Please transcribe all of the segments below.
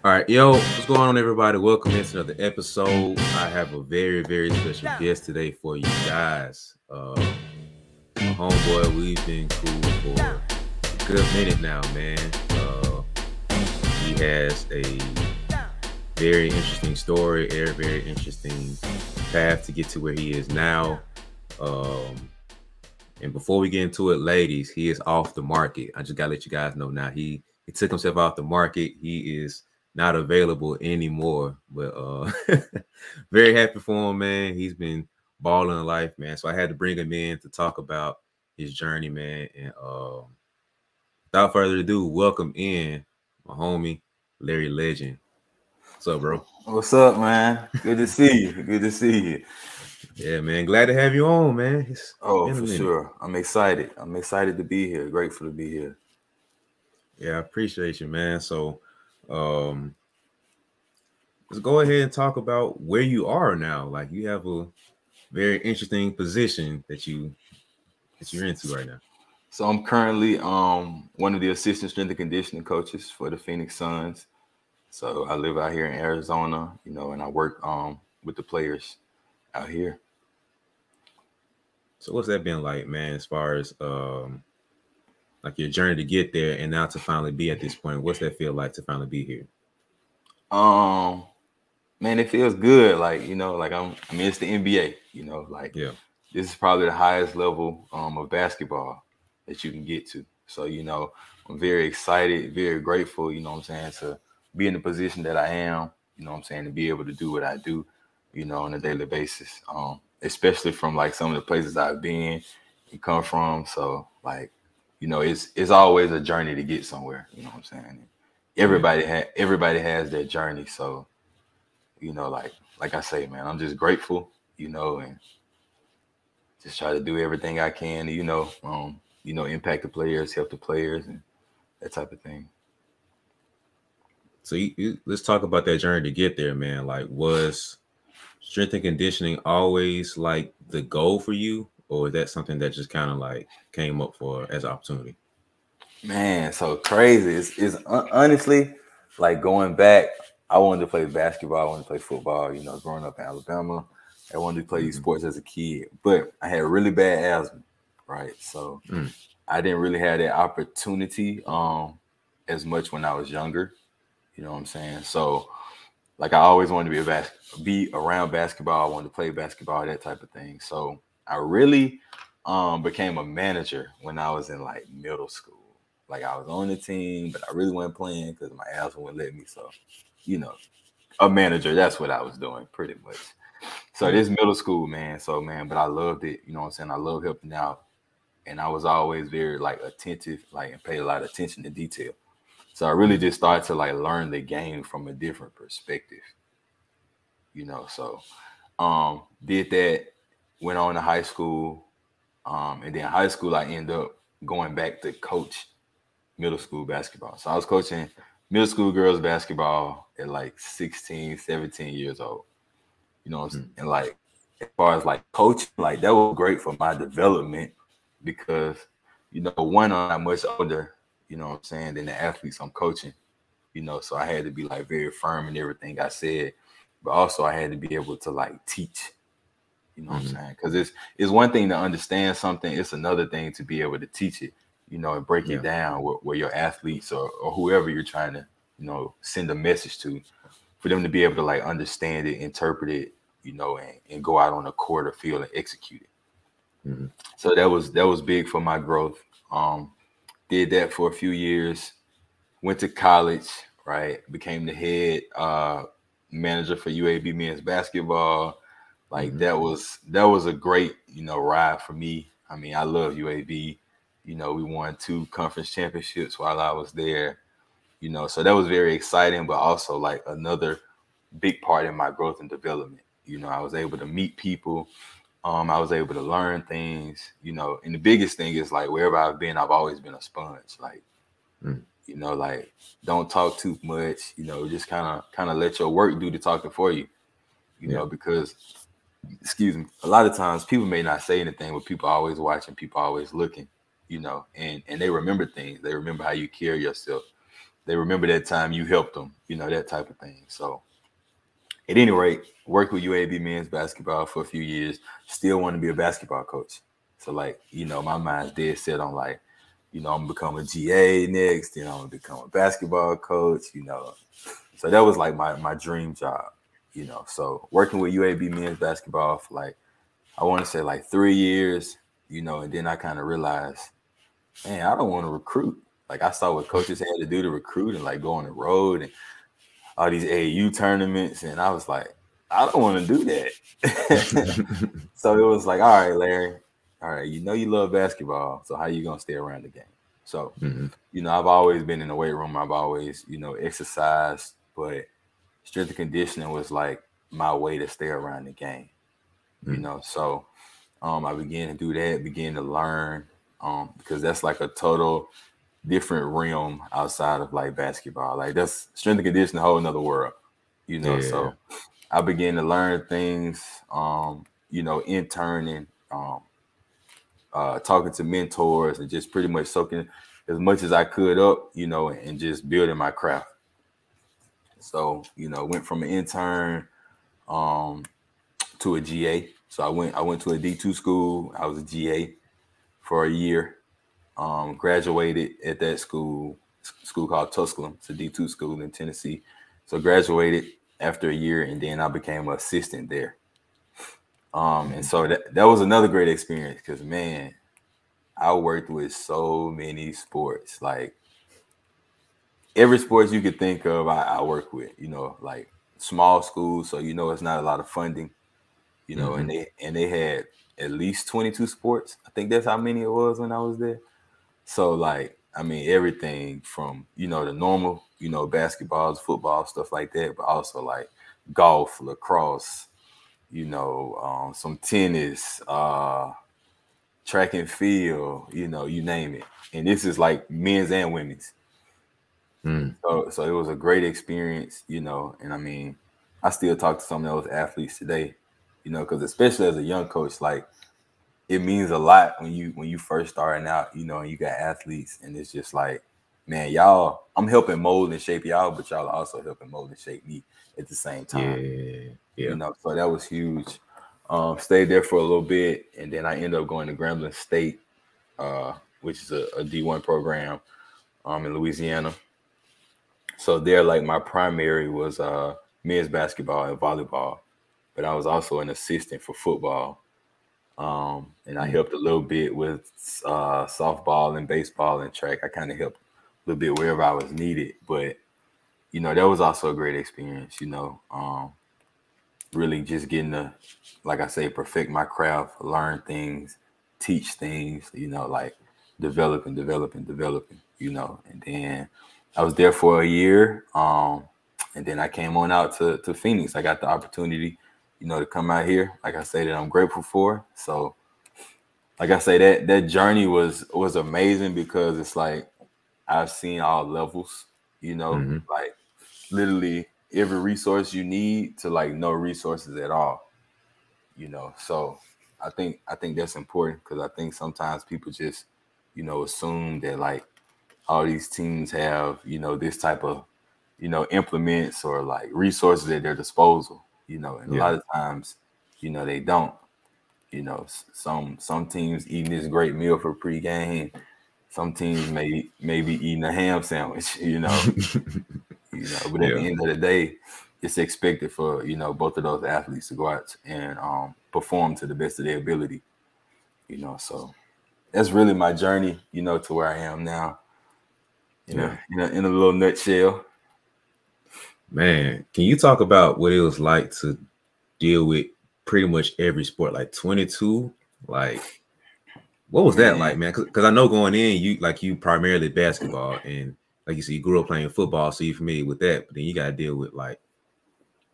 All right, yo, what's going on, everybody? Welcome into another episode. I have a very, very special guest today for you guys. My homeboy, we've been cool for a good minute now, man. He has a very interesting story, a very interesting path to get to where he is now. Um, and before we get into it, ladies, he is off the market. I just gotta let you guys know now. He took himself off the market. He is not available anymore. But very happy for him, man. He's been balling in life, man. So I had to bring him in to talk about his journey, man. And without further ado, welcome in my homie Larry Legend. What's up, bro? What's up, man? Good to see you. Good to see you. Yeah, man. Glad to have you on, man. It's Oh, been a for minute. sure. I'm excited. I'm excited to be here. Grateful to be here. Yeah, I appreciate you, man. So um let's go ahead and talk about where you are now. Like you have a very interesting position that you're into right now. So I'm currently one of the assistant strength and conditioning coaches for the Phoenix Suns. So I live out here in Arizona, and I work with the players out here. So what's that been like, man, as far as like your journey to get there and now to finally be at this point? What's that feel like to finally be here? Um Man, it feels good. Like it's the NBA, like Yeah. this is probably the highest level of basketball that you can get to. So, I'm very excited, very grateful, what I'm saying, to be in the position that I am, what I'm saying, to be able to do what I do, on a daily basis. Especially from like some of the places I've been and come from. So like, it's always a journey to get somewhere, what I'm saying. Yeah. Everybody has their journey. So, like I say, man, I'm just grateful, and just try to do everything I can to, impact the players, help the players, and that type of thing. So let's talk about that journey to get there, man. Like was strength and conditioning always like the goal for you, or is that something that just kind of like came up for as an opportunity? Man, so crazy. Honestly like going back. I wanted to play basketball. I wanted to play football. Growing up in Alabama, I wanted to play Mm-hmm. sports as a kid, but I had really bad asthma, right? So Mm. I didn't really have that opportunity as much when I was younger. You know what I'm saying? So like I always wanted to be around basketball. I wanted to play basketball, that type of thing. So I really became a manager when I was in like middle school. Like I was on the team, but I really wasn't playing because my asthma wouldn't let me. So, you know, a manager, that's what I was doing pretty much. So Yeah. this middle school, man. So man, but I loved it. You know what I'm saying? I love helping out. And I was always very like attentive, like and paid a lot of attention to detail. So I really Mm. just started to like learn the game from a different perspective. So did that, went on to high school. And then high school I ended up going back to coach middle school basketball. So I was coaching middle school girls basketball at like 16, 17 years old. Mm. And like as far as like coaching, like that was great for my development because, one, I'm not much older, what I'm saying, than the athletes I'm coaching, so I had to be like very firm in everything I said, but also I had to be able to like teach, what I'm Mm-hmm. saying? Because it's one thing to understand something, it's another thing to be able to teach it, and break it Yeah. down where your athletes or whoever you're trying to, send a message to, for them to be able to like understand it, interpret it, and go out on the court or field and execute it. Mm-hmm. So that was big for my growth. Um, did that for a few years, went to college, right? Became the head manager for UAB men's basketball. Like Mm-hmm. that was a great, ride for me. I mean, I love UAB. We won 2 conference championships while I was there. So that was very exciting, but also like another big part in my growth and development. I was able to meet people. I was able to learn things. And the biggest thing is like wherever I've been, I've always been a sponge. Like, Mm. like don't talk too much. Just kind of let your work do the talking for you. Yeah. Because excuse me, a lot of times people may not say anything, but people are always watching, people are always looking. And they remember things. They remember how you carry yourself. they remember that time you helped them, you know, that type of thing. So at any rate, worked with UAB men's basketball for a few years, still want to be a basketball coach. So like, you know, my mind's dead set on like, you know, I'm gonna become a GA next, you know, I'm gonna become a basketball coach, you know. So that was like my dream job, you know. So working with UAB men's basketball for like, I want to say like 3 years, you know, and then I kind of realized, man, I don't want to recruit. Like I saw what coaches had to do to recruit and like go on the road and all these AAU tournaments, and I was like, I don't want to do that. So it was like, all right, Larry, all right, you know you love basketball, so how you gonna stay around the game? So, you know, I've always been in the weight room. I've always, you know, exercised, but strength and conditioning was like my way to stay around the game. You know, so I began to do that, began to learn, because that's like a total different realm outside of like basketball. Like that's strength and conditioning, a whole nother world, you know. Yeah. So I began to learn things, you know, interning, talking to mentors, and just pretty much soaking as much as I could up, you know, and just building my craft. So, you know, went from an intern to a GA. So I went to a D2 school. I was a GA for a year. Graduated at that school called Tusculum. It's a D2 school in Tennessee. So graduated after a year, and then I became an assistant there. And so that was another great experience because, man, I worked with so many sports. Like every sport you could think of, I work with, you know, like small schools. So, you know, it's not a lot of funding, you know, and they had at least 22 sports. I think that's how many it was when I was there. So like, I mean, everything from, you know, the normal, you know, basketballs, football, stuff like that, but also like golf, lacrosse, you know, some tennis, track and field, you know, you name it. And this is like men's and women's. So it was a great experience, you know, and I mean, I still talk to some of those athletes today, you know, because especially as a young coach, like it means a lot when you first starting out, you know, and you got athletes, and it's just like, man, y'all, I'm helping mold and shape y'all, but y'all also helping mold and shape me at the same time. Yeah. You know, so that was huge. Stayed there for a little bit, and then I ended up going to Grambling State, which is a D1 program in Louisiana. So there, like my primary was men's basketball and volleyball, but I was also an assistant for football. And I helped a little bit with softball and baseball and track. I kind of helped a little bit wherever I was needed, but you know, that was also a great experience, you know, really just getting to, like I say, perfect my craft, learn things, teach things, you know, like developing, you know, and then I was there for a year. And then I came on out to Phoenix. I got the opportunity, you know, to come out here. Like I say, that I'm grateful for. So like I say, that journey was amazing because it's like I've seen all levels, you know, like literally every resource you need to like no resources at all, you know. So I think that's important because I think sometimes people just, you know, assume that like all these teams have, you know, this type of, you know, implements or like resources at their disposal, you know, and a lot of times, you know, they don't. You know, some teams eating this great meal for pregame. Some teams may be eating a ham sandwich, you know. But at the end of the day, it's expected for, you know, both of those athletes to go out and perform to the best of their ability, you know. So that's really my journey, you know, to where I am now. In a little nutshell. Man, can you talk about what it was like to deal with pretty much every sport, like 22? Like, what was that like, man? Because I know going in, you primarily basketball, and like you said, you grew up playing football, so you're familiar with that. But then you got to deal with like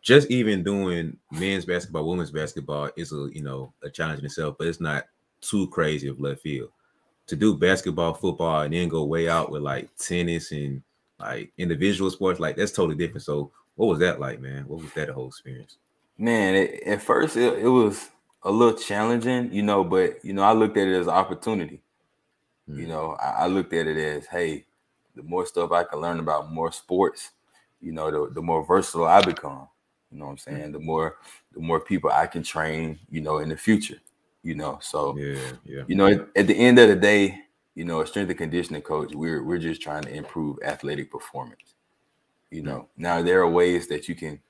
just even doing men's basketball, women's basketball is a challenge in itself, but it's not too crazy of left field. To do basketball, football, and then go way out with like tennis and like individual sports, like that's totally different. So what was that like, man? What was that whole experience? Man, at first it was a little challenging, you know, but you know, I looked at it as an opportunity. You know, I looked at it as, hey, the more stuff I can learn about more sports, you know, the more versatile I become. You know what I'm saying? The more people I can train, you know, in the future, you know. So, yeah. you know, at the end of the day, you know, a strength and conditioning coach, we're just trying to improve athletic performance. You know, now there are ways that you can,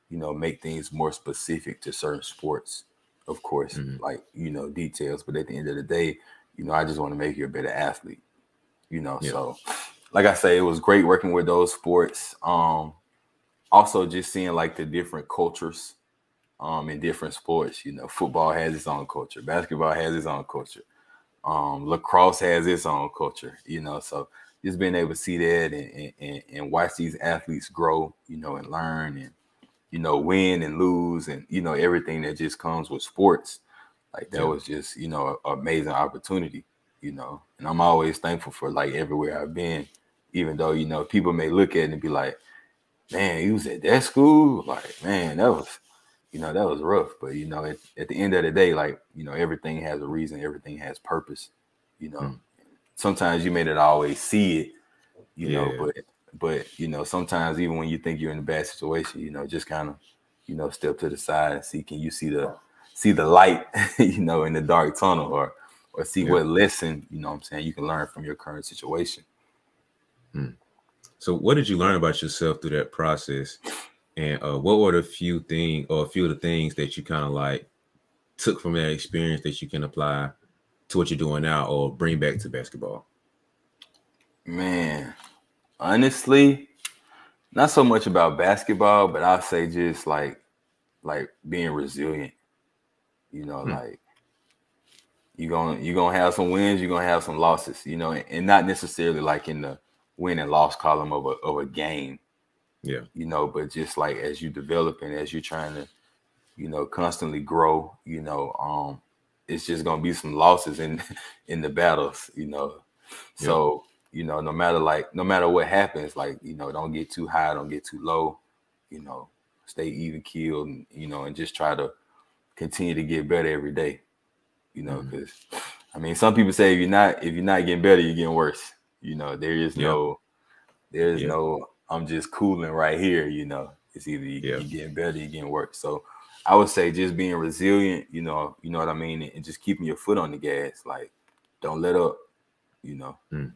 you know, make things more specific to certain sports, of course, like, you know, details. But at the end of the day, you know, I just want to make you a better athlete, you know. So, like I say, it was great working with those sports. Also just seeing like the different cultures in different sports. You know, football has its own culture, basketball has its own culture, lacrosse has its own culture, you know. So just being able to see that and watch these athletes grow, you know, and learn and, you know, win and lose and, you know, everything that just comes with sports. Like that was just, you know, an amazing opportunity, you know. And I'm always thankful for like everywhere I've been, even though, you know, people may look at it and be like, man, you was at that school? Like, man, that was, you know, that was rough. But, you know, at the end of the day, like, you know, everything has a reason, everything has purpose, you know. Sometimes you may not always see it, you know, but, you know, sometimes even when you think you're in a bad situation, you know, just kind of, you know, step to the side and see, can you see the light, you know, in the dark tunnel, or see what lesson, you know what I'm saying, you can learn from your current situation. So what did you learn about yourself through that process? And what were a few of the things that you kind of like took from that experience that you can apply to what you're doing now or bring back to basketball? Man, honestly, not so much about basketball, but I'll say just like being resilient. You know, like you're gonna have some wins, you're gonna have some losses, you know, and not necessarily like in the win and loss column of a game. Yeah. You know, but just like as you develop and as you're trying to, you know, constantly grow, you know, it's just gonna be some losses in the battles, you know. So, you know, no matter what happens, like, you know, don't get too high, don't get too low, you know, stay even keeled, and, you know, and just try to continue to get better every day, you know, because I mean, some people say if you're not getting better, you're getting worse. You know, there's no I'm just cooling right here, you know. It's either you're getting better, you're getting worse. So I would say just being resilient, you know what I mean, and just keeping your foot on the gas, like don't let up, you know. You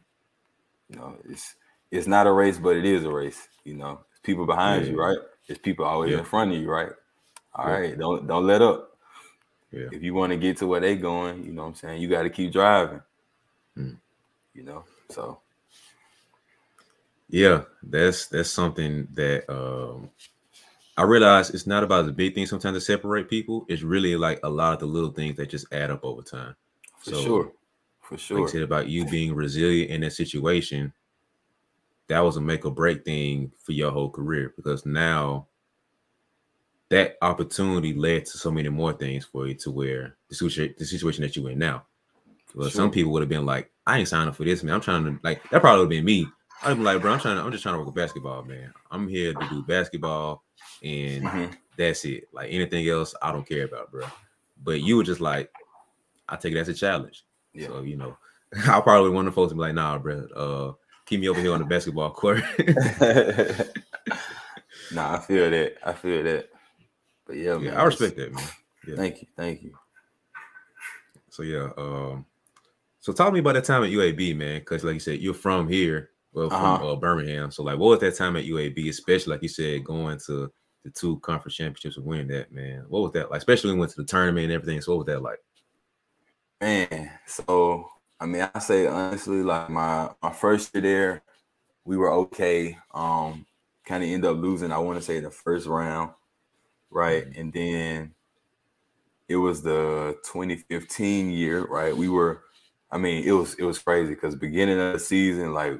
know, it's not a race, but it is a race, you know. There's people behind you, right? There's people always in front of you, right? All right, don't let up. Yeah. If you want to get to where they going, you know what I'm saying, you got to keep driving. You know, so yeah, that's something that I realize it's not about the big things sometimes to separate people. It's really like a lot of the little things that just add up over time. For sure. Like you said about you being resilient in that situation, that was a make or break thing for your whole career, because now that opportunity led to so many more things for you to where the situation that you're in now. Well, some people would have been like, I ain't signing up for this, man. I'm trying to, like, that probably would have been me. I'd be like, bro, I'm just trying to work with basketball, man. I'm here to do basketball and that's it. Like anything else, I don't care about, bro. But you were just like, I take it as a challenge. Yeah. So, you know, I probably one of the folks to be like, nah, bro, keep me over here on the basketball court. Nah, I feel that. But yeah, man, I respect that, man. Yeah. Thank you. So yeah, so talk to me about that time at UAB, man, because like you said, you're from here, well, from Birmingham. So like, what was that time at UAB, especially like you said, going to the 2 conference championships and winning that, man? What was that like? Especially when we went to the tournament and everything. So what was that like? Man, so I mean, I say honestly, like my first year there, we were okay. Kind of end up losing, I want to say, the first round, right? And then it was the 2015 year, right? We were, I mean, it was crazy because beginning of the season, like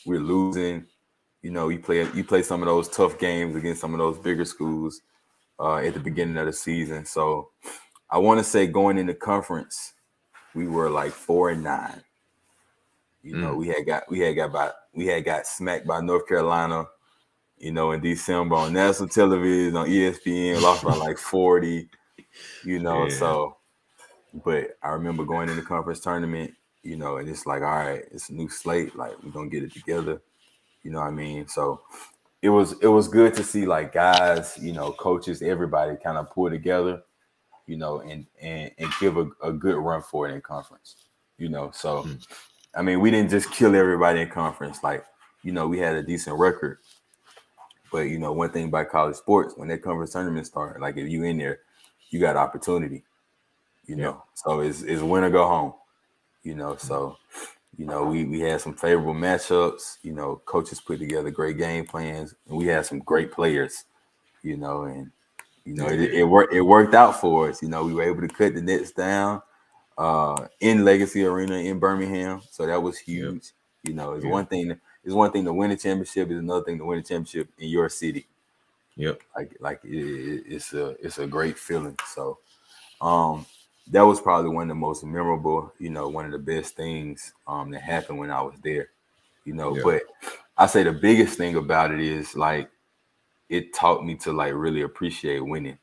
we're losing. You know, you play some of those tough games against some of those bigger schools at the beginning of the season. So I want to say going into conference, we were like 4-9. You know, we had got smacked by North Carolina, you know, in December on national television on ESPN, lost by like 40, you know. So, but I remember going in the conference tournament, you know, and it's like, all right, it's a new slate, like we're gonna get it together, you know what I mean? So it was good to see like guys, you know, coaches, everybody kind of pull together, you know, and give a good run for it in conference, you know. So I mean, we didn't just kill everybody in conference, like, you know, we had a decent record. But you know, one thing about college sports, when that conference tournament start, like if you in there, you got opportunity, you know. So it's win or go home, you know. So, you know, we had some favorable matchups, you know, coaches put together great game plans, and we had some great players, you know, and you know, it worked out for us. You know, we were able to cut the nets down in Legacy Arena in Birmingham. So that was huge. You know, it's one thing to win a championship, is another thing to win a championship in your city. It's a great feeling. So that was probably one of the most memorable, you know, one of the best things that happened when I was there. You know, but I say the biggest thing about it is like it taught me to like really appreciate winning.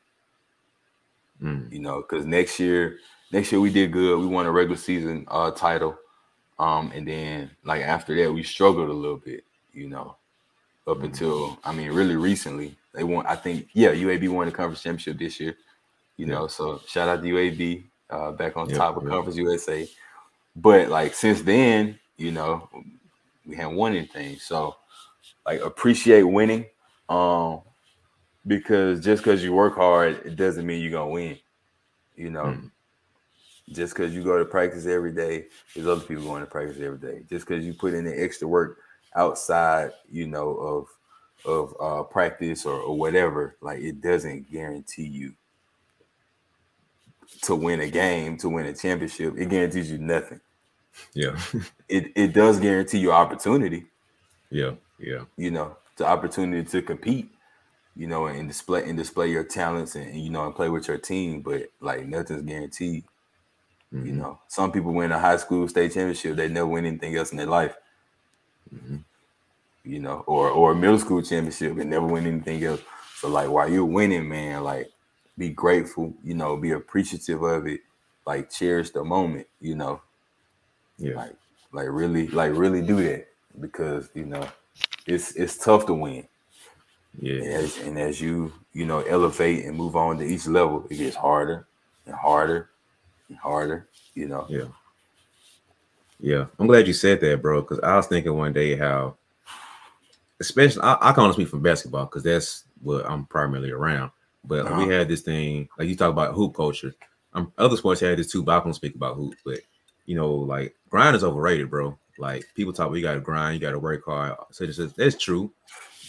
You know, because next year we did good. We won a regular season title. And then like after that, we struggled a little bit, you know, up until, I mean, really recently. They won, I think, UAB won the conference championship this year, you know, so shout out to UAB, back on top of Conference USA. But like since then, you know, we haven't won anything. So like appreciate winning. Because just because you work hard, it doesn't mean you're gonna win, you know. Just because you go to practice every day, there's other people going to practice every day. Just because you put in the extra work outside, you know, of practice or whatever, like it doesn't guarantee you to win a game, to win a championship. It guarantees you nothing. It does guarantee you opportunity. You know, the opportunity to compete, you know, and display your talents and you know, and play with your team, but like nothing's guaranteed. You know, some people win a high school state championship, they never win anything else in their life. You know, or a middle school championship and never win anything else. So like while you're winning, man, like be grateful, you know, be appreciative of it, like cherish the moment, you know. Like really do that, because you know it's tough to win. And as you know, elevate and move on to each level, it gets harder and harder and harder, you know. I'm glad you said that, bro, because I was thinking one day how, especially I can only speak from basketball because that's what I'm primarily around. But we had this thing, like you talk about hoop culture. Other sports had this too, but I can speak about hoop. But you know, like grind is overrated, bro. Like people talk, you got to grind, you got to work hard. So that's true,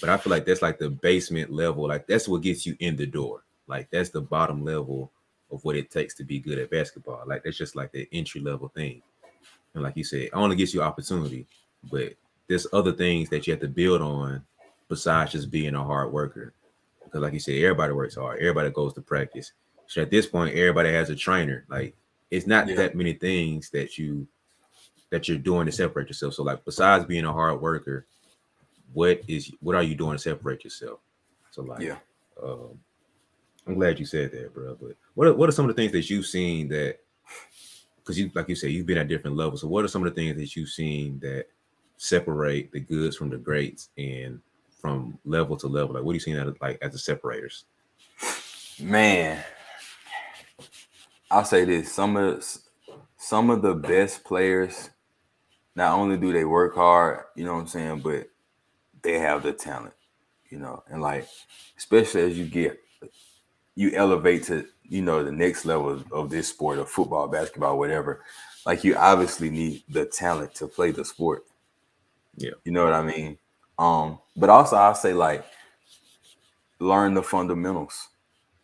but I feel like that's like the basement level. Like that's what gets you in the door. Like that's the bottom level of what it takes to be good at basketball. Like that's just like the entry level thing. And like you said, it only gives you opportunity, but there's other things that you have to build on besides just being a hard worker. Because like you said, everybody works hard. Everybody goes to practice. So at this point, everybody has a trainer. Like it's not that many things that you're doing to separate yourself. So like besides being a hard worker, what are you doing to separate yourself? So like I'm glad you said that, bro. But what are some of the things that you've seen that, because you, like you said, you've been at different levels. So what are some of the things that you've seen that separate the goods from the greats and from level to level? Like what are you seeing as the separators? Man, I'll say this: some of the best players, not only do they work hard, you know what I'm saying, but they have the talent, you know, and like especially as you elevate to, you know, the next level of this sport, of football, basketball, whatever. Like you obviously need the talent to play the sport. You know what I mean? But also I'll say like learn the fundamentals.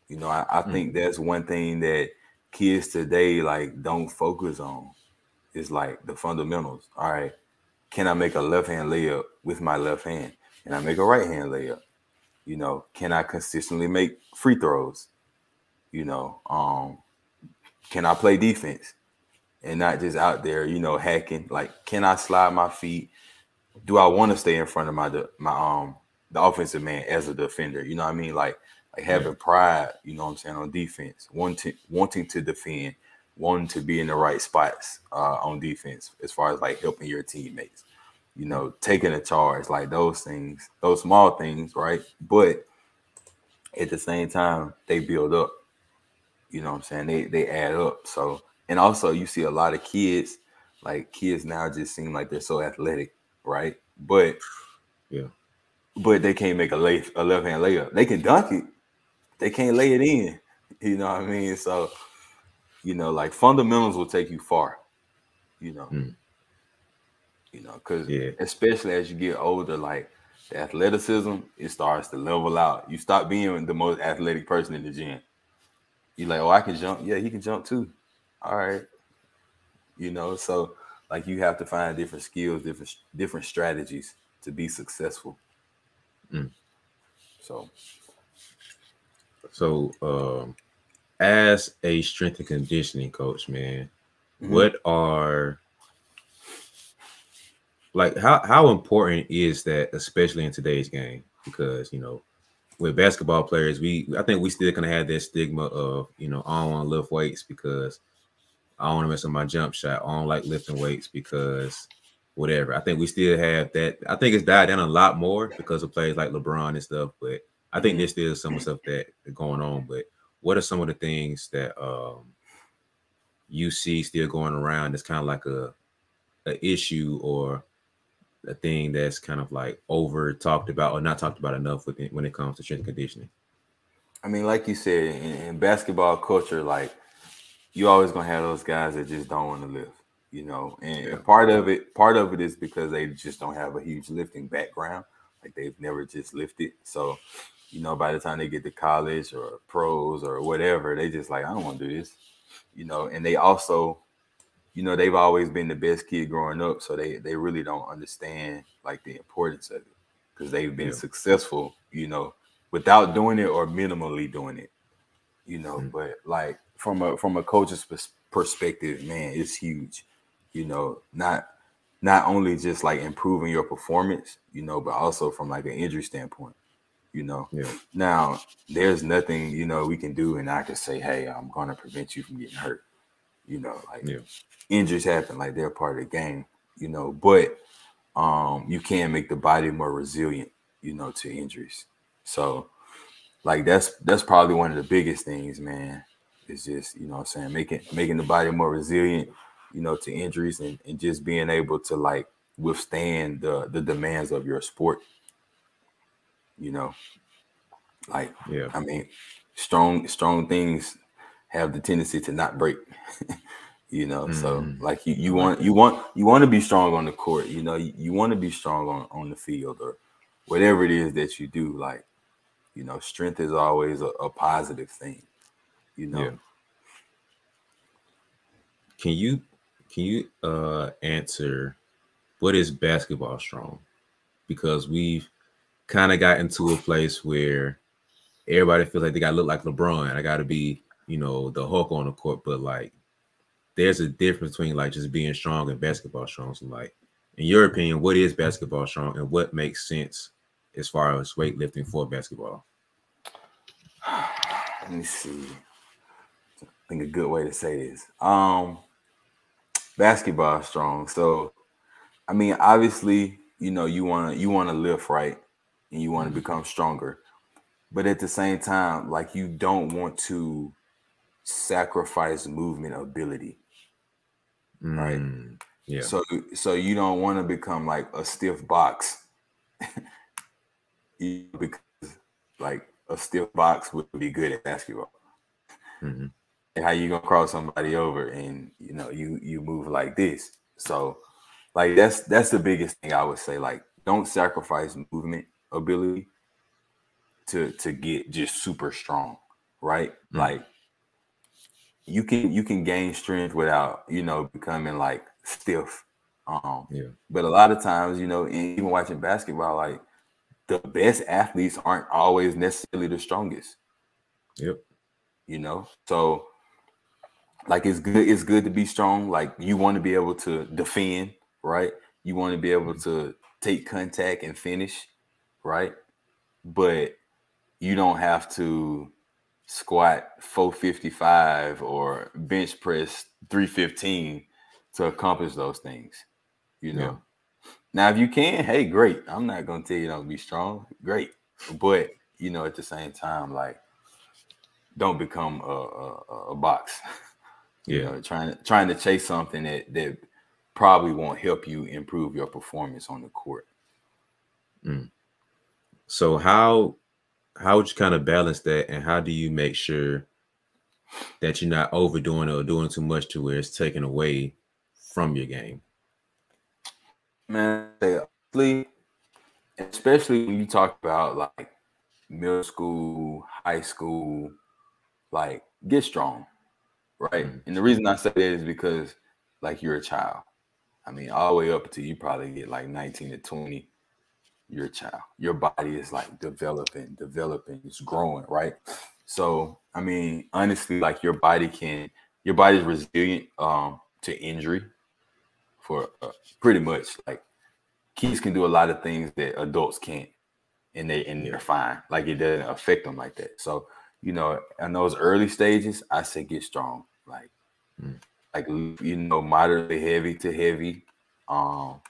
You know, I think that's one thing that kids today like don't focus on, is like the fundamentals. All right, can I make a left hand layup with my left hand? Can I make a right hand layup? You know, can I consistently make free throws? You know, can I play defense and not just out there, you know, hacking? Like, can I slide my feet? Do I want to stay in front of the offensive man as a defender? You know what I mean? Like having pride, you know what I'm saying, on defense, wanting to defend, wanting to be in the right spots on defense, as far as like helping your teammates, taking a charge, like those things, those small things, right? But at the same time, they build up. You know what I'm saying? They add up. So, and also you see a lot of kids, like kids now just seem like they're so athletic, right? But they can't make a left hand layup. They can dunk it, they can't lay it in. You know what I mean? So, like fundamentals will take you far. Because especially as you get older, like the athleticism, it starts to level out. You stop being the most athletic person in the gym. You're like, oh, I can jump. Yeah, he can jump too. All right. So like you have to find different skills, different strategies to be successful. So as a strength and conditioning coach, man, what are like how important is that, especially in today's game? Because with basketball players, I think we still gonna have that stigma of I don't want to lift weights because I don't want to mess up my jump shot. I don't like lifting weights because whatever. I think we still have that. I think it's died down a lot more because of players like LeBron and stuff. But I think there's still some stuff that going on. But what are some of the things that you see still going around that's kind of like a issue or a thing that's kind of like over talked about or not talked about enough when it comes to strength and conditioning? I mean, like you said, in basketball culture, like you always gonna have those guys that just don't want to lift, and part of it is because they just don't have a huge lifting background. Like they've never just lifted. So, by the time they get to college or pros or whatever, they just like, I don't want to do this, and they also, they've always been the best kid growing up. So they really don't understand like the importance of it because they've been successful, without doing it or minimally doing it, but like from a coach's perspective, man, it's huge, not only just like improving your performance, but also from like an injury standpoint, Now there's nothing, we can do. And I can say, hey, I'm going to prevent you from getting hurt, injuries happen, like they're part of the game, but you can make the body more resilient, to injuries. So like that's probably one of the biggest things, man. Is just, what I'm saying, making the body more resilient, to injuries and just being able to like withstand the demands of your sport. I mean, strong things have the tendency to not break. So like you want to be strong on the court, you want to be strong on the field or whatever it is that you do. Like, strength is always a positive thing, Can you answer what is basketball strong? Because we've kind of got into a place where everybody feels like they gotta look like LeBron. I gotta be, the Hulk on the court, but like there's a difference between like just being strong and basketball strong. So like, in your opinion, what is basketball strong and what makes sense as far as weightlifting for basketball? Let me see. I think a good way to say this. Basketball strong. So, I mean, obviously, you want to lift, right? And you want to become stronger. But at the same time, like you don't want to sacrifice movement ability. Right. Yeah. So you don't want to become like a stiff box. Because like a stiff box would be good at basketball. And how you gonna cross somebody over and you move like this. So like that's the biggest thing I would say. Like don't sacrifice movement ability to get just super strong, right? Like you can gain strength without becoming like stiff. But a lot of times, even watching basketball, like the best athletes aren't always necessarily the strongest. So like it's good to be strong. Like you want to be able to defend, right? You want to be able to take contact and finish, right? But you don't have to squat 455 or bench press 315 to accomplish those things, you know. Yeah. Now, if you can, hey, great. I'm not gonna tell you don't be strong, great, but you know, at the same time, like, don't become a box. You Yeah. know, trying to chase something that probably won't help you improve your performance on the court. Mm. So how would you kind of balance that, and how do you make sure that you're not overdoing it or doing too much to where it's taken away from your game? Man, honestly, especially when you talk about like middle school, high school, like, get strong, right? Mm. And the reason I say that is because, like, you're a child. I mean, all the way up until you probably get like 19 to 20, you're a child. Your body is like developing, it's growing, right? So, I mean, honestly, like, your body's resilient to injury for pretty much, like, kids can do a lot of things that adults can't, and Yeah. they're fine. Like, it doesn't affect them like that. So, you know, in those early stages, I say get strong. Mm. Like, you know, moderately heavy to heavy, but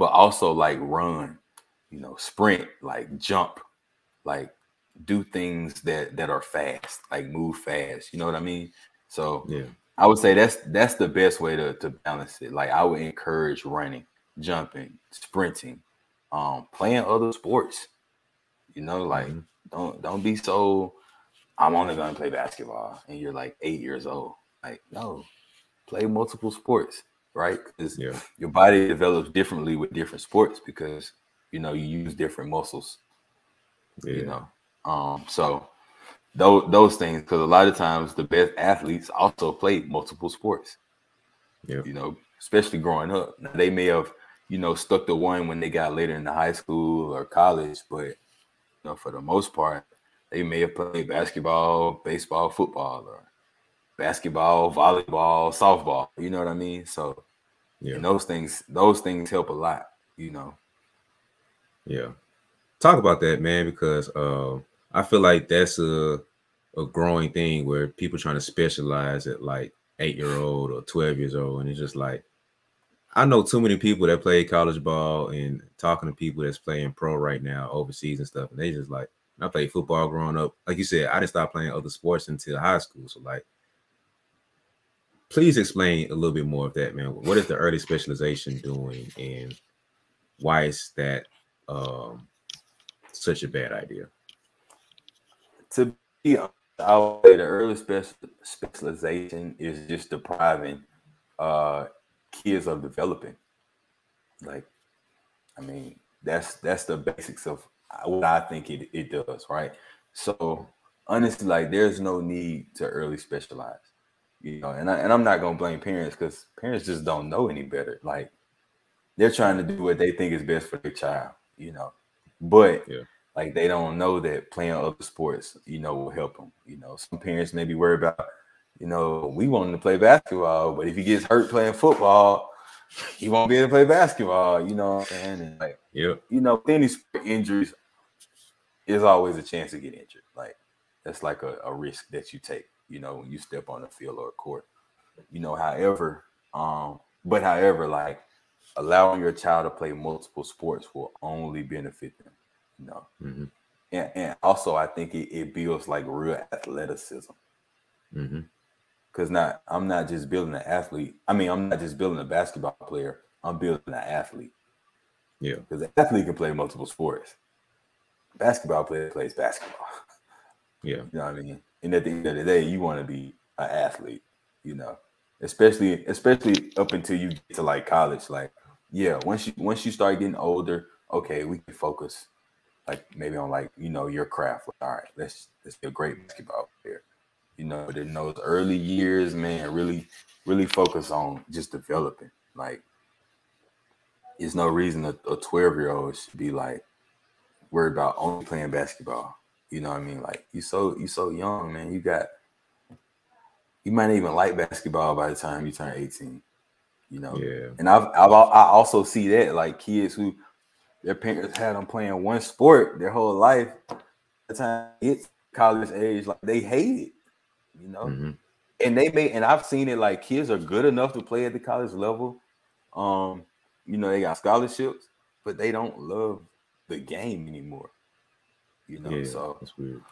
also like run, you know, sprint, like jump, like do things that are fast, like move fast. You know what I mean? So Yeah. I would say that's the best way to balance it. Like, I would encourage running, jumping, sprinting, playing other sports. You know, like, Mm-hmm. don't be so, I'm only gonna play basketball and you're like 8 years old. Like, no, play multiple sports, right? Because Yeah. your body develops differently with different sports because, you know, you use different muscles, you Yeah. know. So those things, because a lot of times the best athletes also play multiple sports, Yeah. you know, especially growing up. Now, they may have, you know, stuck to one when they got later into high school or college, but, you know, for the most part, they may have played basketball, baseball, football, or basketball, volleyball, softball. You know what I mean? So, Yeah. and those things help a lot, you know. Yeah. Talk about that, man, because I feel like that's a growing thing where people trying to specialize at like 8-year-old or 12 years old, and it's just like, I know too many people that play college ball and talking to people that's playing pro right now overseas and stuff, and they just like, I played football growing up. Like you said, I didn't stop playing other sports until high school. So like, please explain a little bit more of that, man. What is the early specialization doing, and why is that um, such a bad idea? To be honest, I would say the early specialization is just depriving uh kids of developing. Like, I mean, that's the basics of what I think it does, right? So honestly, like, there's no need to early specialize, you know. And I'm not gonna blame parents, because parents just don't know any better. Like, they're trying to do what they think is best for their child, you know. But, Yeah. like, they don't know that playing other sports, you know, will help them. You know, some parents may be worried about, you know, we want him to play basketball, but if he gets hurt playing football, he won't be able to play basketball. You know what I'm saying? And, like, Yep. you know, with any sport injuries, is always a chance to get injured. Like, that's like a risk that you take, you know, when you step on the field or a court. You know, however, like, allowing your child to play multiple sports will only benefit them, you know. Mm-hmm. And also, I think it builds like real athleticism. Mm-hmm. Because I'm not just building an athlete. I mean, I'm not just building a basketball player. I'm building an athlete. Yeah. Because an athlete can play multiple sports. Basketball player plays basketball. Yeah. You know what I mean? And at the end of the day, you want to be an athlete, you know, especially up until you get to like college. Like, yeah, once you start getting older, okay, we can focus like maybe on, like, you know, your craft. Like, all right, let's be a great basketball player. You know, but in those early years, man, really focus on just developing. Like, there's no reason a 12-year-old should be like worried about only playing basketball. You know what I mean? Like, you so young, man. You might not even like basketball by the time you turn 18. You know, Yeah. and I also see that, like, kids who their parents had them playing one sport their whole life. By the time it's college age, like they hate it, you know. And I've seen it, like kids are good enough to play at the college level. You know, they got scholarships, but they don't love the game anymore. You know, Yeah, so that's weird.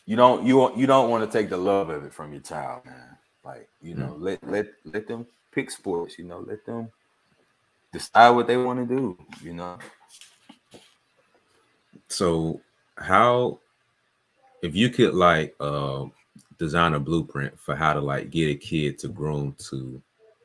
you don't want to take the love of it from your child, man. Like, you know, let them pick sports, you know, let them decide what they want to do, you know. So how, if you could like design a blueprint for how to like get a kid to groom to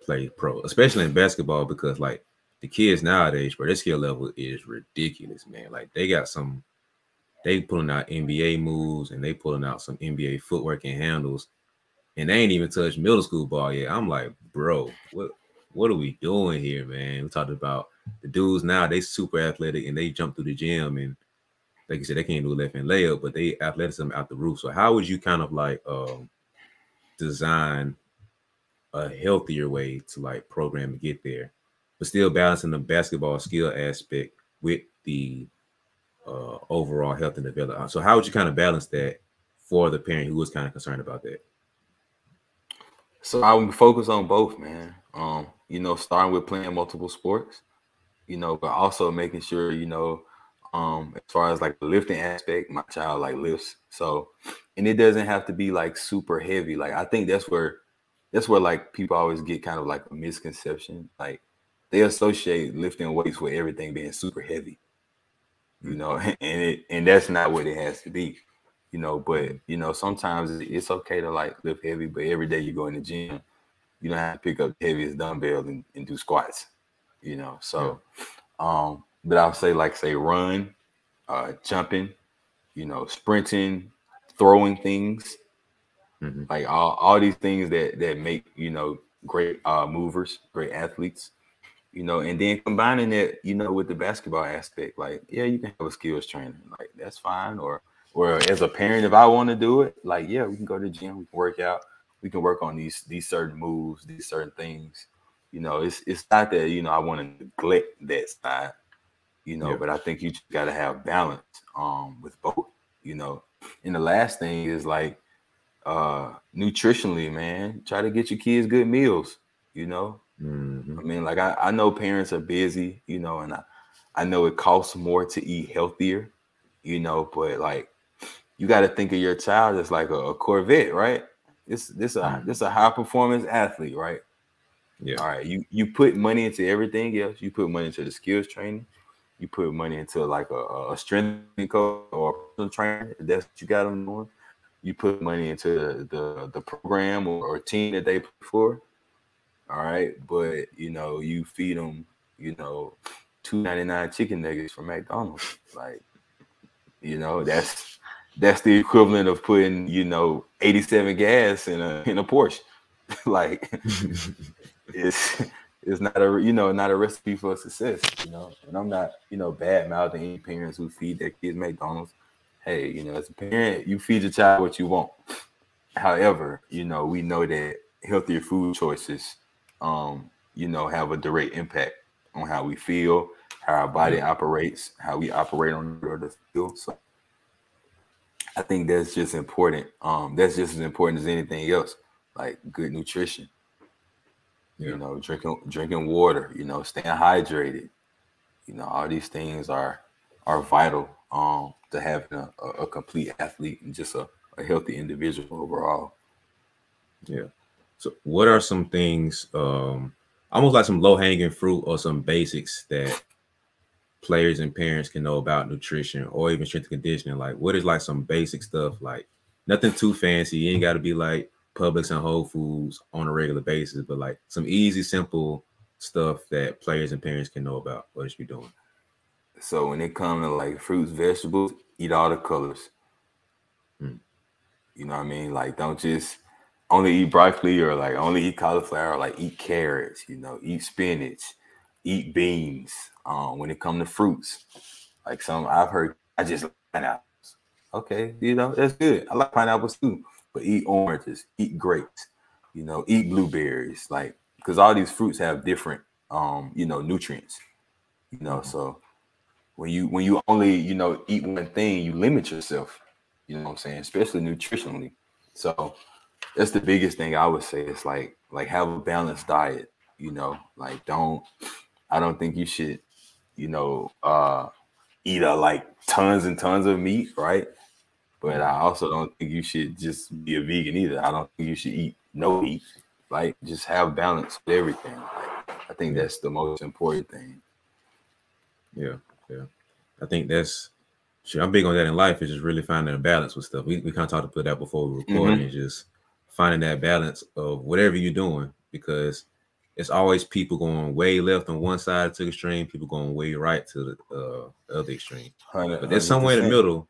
play pro, especially in basketball, because like the kids nowadays, bro, their skill level is ridiculous, man. Like they pulling out NBA moves and they pulling out some NBA footwork and handles, and they ain't even touched middle school ball yet. I'm like, bro, what are we doing here, man? We talked about the dudes now, they super athletic and they jump through the gym, and like you said, they can't do a left hand layup, but they athleticism out the roof. So how would you kind of like design a healthier way to like program to get there, but still balancing the basketball skill aspect with the overall health and development? So how would you kind of balance that for the parent who was kind of concerned about that? So I would focus on both, man. You know, starting with playing multiple sports, you know, but also making sure, you know, as far as like the lifting aspect, my child like lifts. So, and it doesn't have to be like super heavy. Like I think that's where like people always get kind of like a misconception. Like they associate lifting weights with everything being super heavy, you know, and that's not what it has to be, you know. But you know, sometimes it's okay to like lift heavy, but every day you go in the gym, you don't have to pick up the heaviest dumbbell and do squats, you know. Yeah. So, but I would say like say run, jumping, you know, sprinting, throwing things, like all these things that make, you know, great movers, great athletes, you know. And then combining it, you know, with the basketball aspect, like yeah, you can have a skills trainer, like that's fine. Or as a parent, if I want to do it, like yeah, we can go to the gym, we can work out, we can work on these certain moves, these certain things. You know, it's not that, you know, I want to neglect that side, you know, Yeah. but I think you just got to have balance with both, you know. And the last thing is like nutritionally, man, try to get your kids good meals, you know. I mean, like I know parents are busy, you know, and I know it costs more to eat healthier, you know, but like you got to think of your child as like a Corvette, right? This a high performance athlete, right? Yeah. All right, you put money into everything else. You put money into the skills training. You put money into like a strength coach or a personal trainer. If that's what you got them doing. You put money into the program or team that they play for. All right, but you know you feed them, you know, $2.99 chicken nuggets from McDonald's. Like, you know, that's the equivalent of putting, you know, 87 gas in a Porsche. Like it's not a, you know, not a recipe for success, you know. And I'm not, you know, bad mouthing any parents who feed their kids McDonald's. Hey, you know, as a parent, you feed your child what you want. However, you know, we know that healthier food choices, you know, have a direct impact on how we feel, how our body operates, how we operate on the field. So I think that's just important. That's just as important as anything else, like good nutrition. Yeah. You know, drinking water. You know, staying hydrated. You know, all these things are vital to having a complete athlete and just a healthy individual overall. Yeah. So what are some things, almost like some low hanging fruit or some basics that players and parents can know about nutrition or even strength and conditioning? Like what is like some basic stuff, like nothing too fancy. You ain't got to be like Publix and Whole Foods on a regular basis, but like some easy, simple stuff that players and parents can know about what they should be doing. So when it comes to like fruits, vegetables, eat all the colors. You know what I mean? Like don't just only eat broccoli or like only eat cauliflower. Like eat carrots. You know, eat spinach, eat beans. When it comes to fruits, like some I've heard, I just like pineapples. Okay, you know that's good. I like pineapples too, but eat oranges, eat grapes. You know, eat blueberries. Like because all these fruits have different, you know, nutrients. You know, so when you only, you know, eat one thing, you limit yourself. You know what I'm saying? Especially nutritionally. So that's the biggest thing I would say. It's like have a balanced diet. You know, like I don't think you should, you know, eat like tons and tons of meat, right? But I also don't think you should just be a vegan either. I don't think you should eat no meat. Like, just have balance with everything. Like, I think that's the most important thing. Yeah. I think that's sure. I'm big on that in life. Is just really finding a balance with stuff. We kind of talked about that before we were recording. Is just finding that balance of whatever you're doing, because it's always people going way left on one side to the extreme, people going way right to the other extreme. 100%. But there's somewhere in the middle.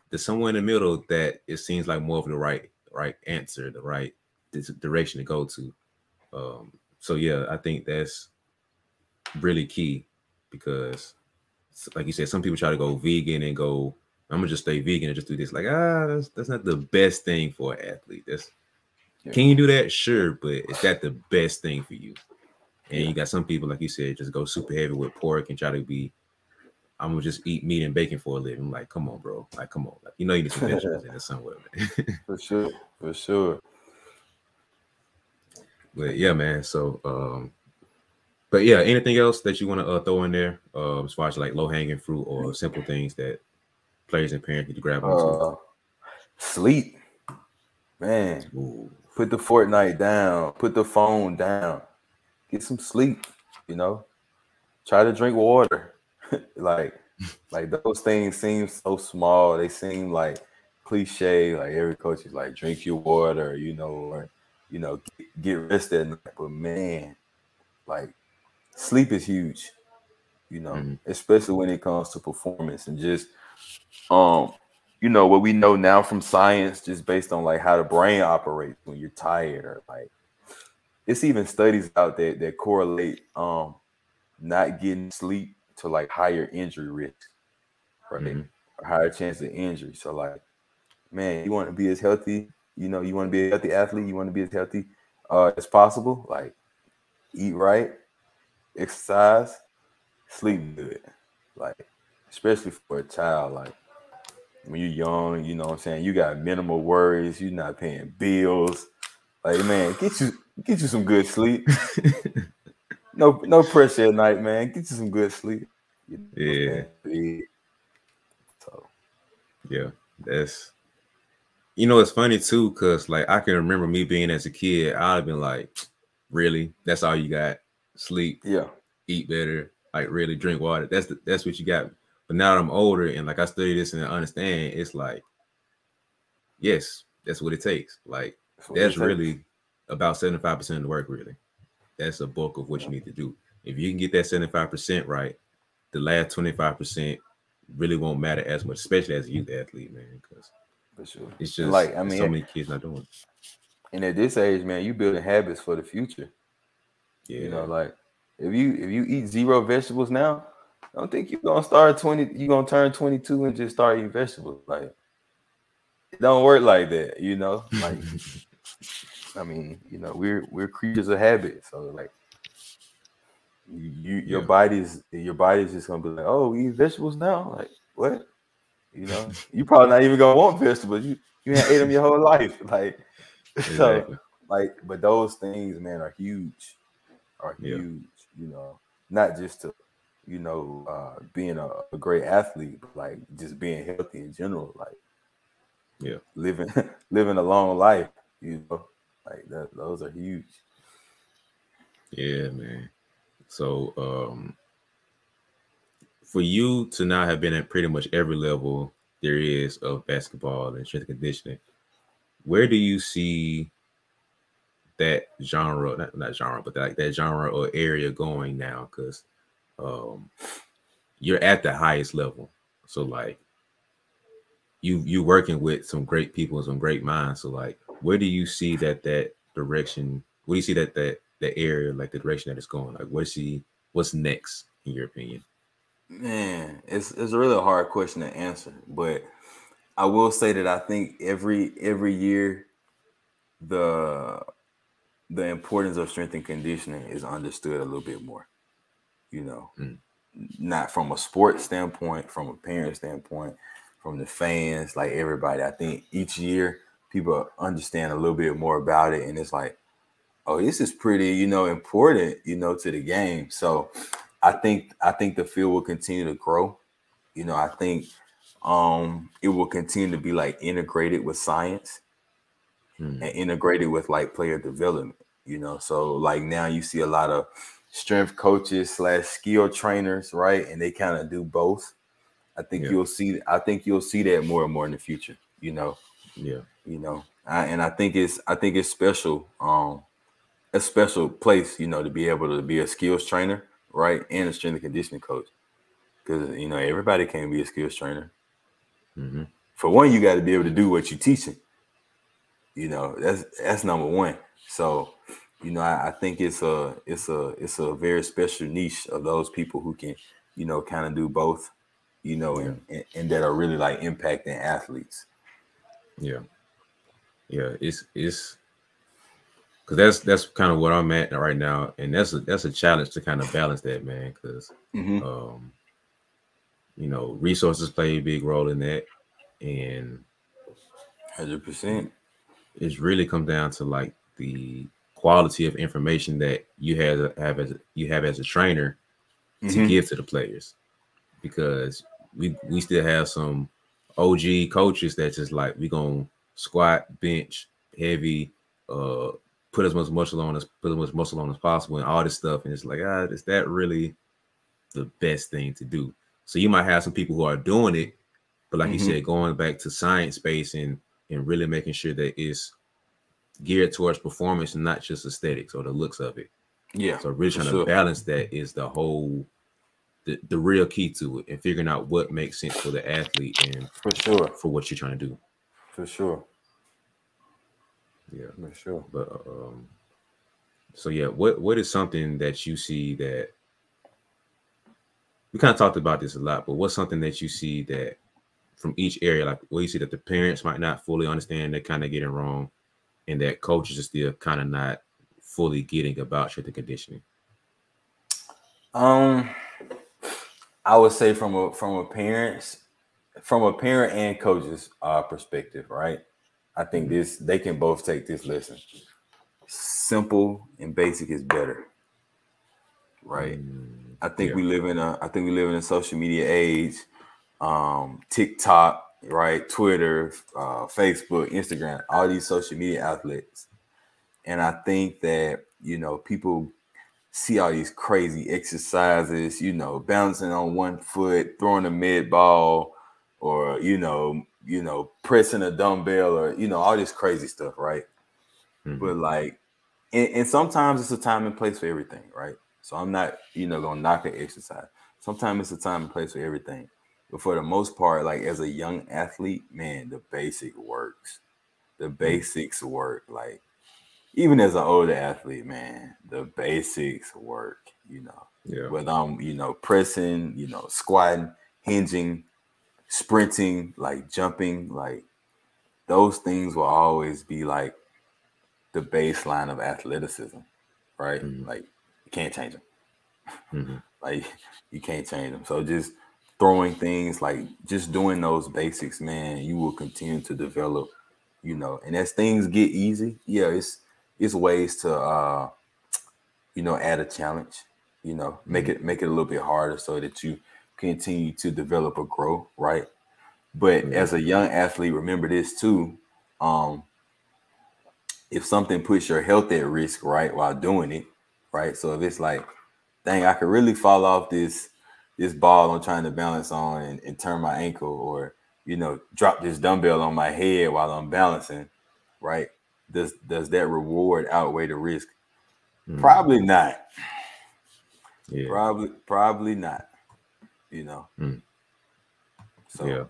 There's somewhere in the middle that it seems like more of the right answer, the right direction to go to. So yeah, I think that's really key, because like you said, some people try to go vegan and go, I'm gonna just stay vegan and just do this. Like, that's not the best thing for an athlete. Can you do that? Sure, but is that the best thing for you? And you got some people, like you said, just go super heavy with pork and try to be, I'm gonna just eat meat and bacon for a living. Like, come on, bro. Like, come on. Like, you know, you need some vegetables in it somewhere, man. For sure. But yeah, man. So, but yeah, anything else that you want to throw in there, as far as like low hanging fruit or simple things that players and parents need to grab onto? Sleep, man. Ooh. Put the Fortnite down. Put the phone down. Get some sleep. You know, try to drink water. like those things seem so small. They seem like cliche. Like every coach is like, drink your water. You know, or get rest at night. But man, like, sleep is huge, you know, especially when it comes to performance and just, you know, what we know now from science, just based on like how the brain operates when you're tired, or like, it's even studies out there that correlate not getting sleep to like higher injury risk, right? Or higher chance of injury. So like, man, you want to be as healthy, you know, you want to be a healthy athlete, you want to be as healthy as possible, like eat right, exercise, sleep good. Like, especially for a child, like when you're young, you know what I'm saying, you got minimal worries, you're not paying bills. Like, man, get you some good sleep. No pressure at night, man. Get you some good sleep. You know, so yeah, that's, you know, it's funny too, because like I can remember me being as a kid, I'd have been like, really? That's all you got? Sleep, eat better, like really drink water. That's what you got. But now that I'm older and like I study this and I understand, it's like, yes, that's what it takes. Like, that's really about 75% of the work, really. That's a bulk of what you need to do. If you can get that 75% right, the last 25% really won't matter as much, especially as a youth athlete, man. Because for sure, it's just like, I mean, so many kids not doing it. And at this age, man, you building habits for the future. Yeah. You know, like if you eat zero vegetables now, I don't think you're gonna start 20. You're gonna turn 22 and just start eating vegetables. Like, it don't work like that. You know, like, I mean, you know, we're creatures of habit. So like, your body's just gonna be like, oh, we eat vegetables now. Like, what? You know, you probably not even gonna want vegetables. You ain't ate them your whole life. Like, exactly. So like, but those things, man, are huge. You know, not just to, you know, being a great athlete, but like just being healthy in general. Like, living a long life. You know, like those are huge. Yeah, man. So for you to now have been at pretty much every level there is of basketball and strength and conditioning, where do you see that genre, not genre, but that genre or area going now? Because you're at the highest level. So like you working with some great people and some great minds. So like, where do you see that direction? Where do you see that area, like the direction that it's going? Like, what's next in your opinion? Man, it's a really hard question to answer, but I will say that I think every year the importance of strength and conditioning is understood a little bit more. You know, not from a sports standpoint, from a parent standpoint, from the fans, like everybody. I think each year people understand a little bit more about it, and it's like, oh, this is pretty, important, to the game. So I think the field will continue to grow. I think it will continue to be like integrated with science and integrated with like player development. So like now you see a lot of strength coaches / skill trainers, right? And they kind of do both. I think you'll see that more and more in the future. Yeah. And I think it's special. A special place, to be able to be a skills trainer, right, and a strength and conditioning coach, because everybody can't be a skills trainer. Mm-hmm. For one, you got to be able to do what you're teaching. That's number one. So, I think it's a very special niche of those people who can, kind of do both, and that are really like impacting athletes. Yeah. It's because that's kind of what I'm at right now, and that's a challenge to kind of balance that, man. Because resources play a big role in that, and 100%. it's really come down to like the quality of information that you have as a trainer to give to the players, because we still have some OG coaches that just like, we gonna squat, bench, heavy, put as much muscle on as possible and all this stuff, and it's like, is that really the best thing to do? So you might have some people who are doing it, but like you said, going back to science based and really making sure that it's geared towards performance and not just aesthetics or the looks of it. Yeah. So really trying to balance that is the whole the real key to it, and figuring out what makes sense for the athlete and for what you're trying to do. For sure. Yeah, for sure. But so yeah, what is something that you see that we kind of talked about this a lot, but what's something that you see that from each area, like where you see that the parents might not fully understand, they're kind of getting wrong, and that coaches are still kind of not fully getting about strength and conditioning? I would say from a parent and coach's perspective, right? I think they can both take this lesson. Simple and basic is better, right? I think we live in a social media age. TikTok, right? Twitter, Facebook, Instagram, all these social media outlets, and I think that people see all these crazy exercises, bouncing on one foot, throwing a mid ball, or pressing a dumbbell, or all this crazy stuff, right? But like, and sometimes it's a time and place for everything, right? So I'm not gonna knock the exercise. Sometimes it's a time and place for everything, but for the most part, like as a young athlete, man, the basic works. The basics work. Like, even as an older athlete, man, the basics work, whether I'm, pressing, squatting, hinging, sprinting, like jumping, like those things will always be like the baseline of athleticism, right? Like, you can't change them. Like, you can't change them. So just throwing things, like just doing those basics, man, you will continue to develop, and as things get easy, it's ways to add a challenge, make it a little bit harder so that you continue to develop or grow, right? But as a young athlete, remember this too. If something puts your health at risk, right, while doing it, right? So if it's like, dang, I could really fall off this ball I'm trying to balance on and turn my ankle, or drop this dumbbell on my head while I'm balancing, right? Does that reward outweigh the risk? Probably not. Yeah. Probably not. So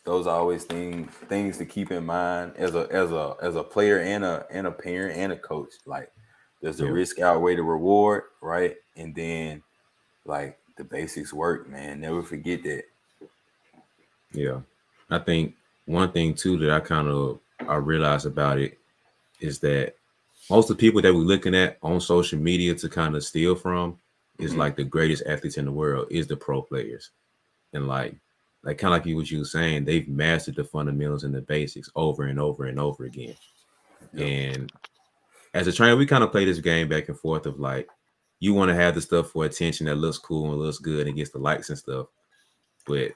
those are always things to keep in mind as a player and a parent and a coach. Like, does the risk outweigh the reward, right? And then, like, the basics work, man. Never forget that. Yeah, I think one thing too that I realized about it is that most of the people that we're looking at on social media to kind of steal from is like the greatest athletes in the world is the pro players. And like like kind of like what you were saying, they've mastered the fundamentals and the basics over and over and over again. Yep. And as a trainer, we kind of play this game back and forth of like, you want to have the stuff for attention that looks cool and looks good and gets the likes and stuff, but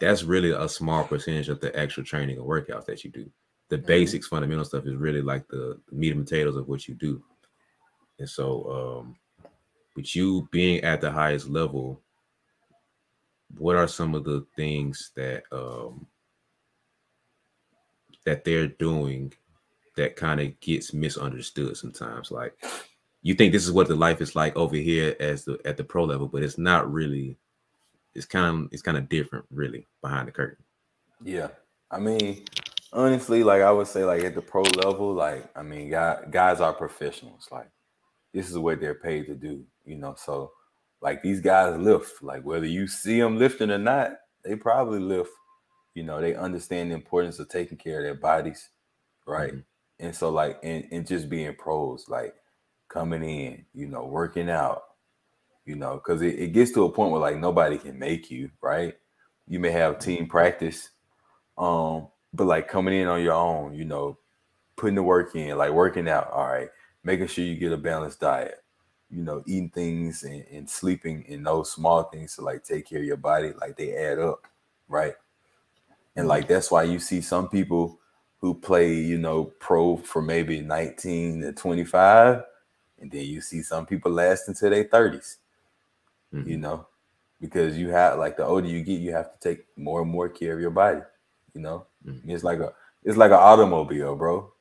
that's really a small percentage of the actual training and workouts that you do. The basics, fundamental stuff is really like the meat and potatoes of what you do. And so, with you being at the highest level, what are some of the things that that they're doing that kind of gets misunderstood sometimes? Like, you think this is what the life is like over here at the pro level, but it's not really. It's kind of different, really, behind the curtain. Yeah, I mean, honestly, like I would say, like at the pro level, like I mean, guys are professionals. Like this is what they're paid to do, you know. So, like these guys lift, like whether you see them lifting or not, they probably lift. You know, they understand the importance of taking care of their bodies, right? Mm-hmm. And so, like, and just being pros, like coming in, you know, working out, you know, because it gets to a point where like nobody can make you, right? You may have team practice, but like coming in on your own, you know, putting the work in, like working out, all right, making sure you get a balanced diet, you know, eating things and sleeping in those small things to like take care of your body, like they add up, right? And like that's why you see some people who play, you know, pro for maybe 19 to 25, and then you see some people last until their 30s, you know, because you have like the older you get, you have to take more and more care of your body, you know. It's like an automobile, bro.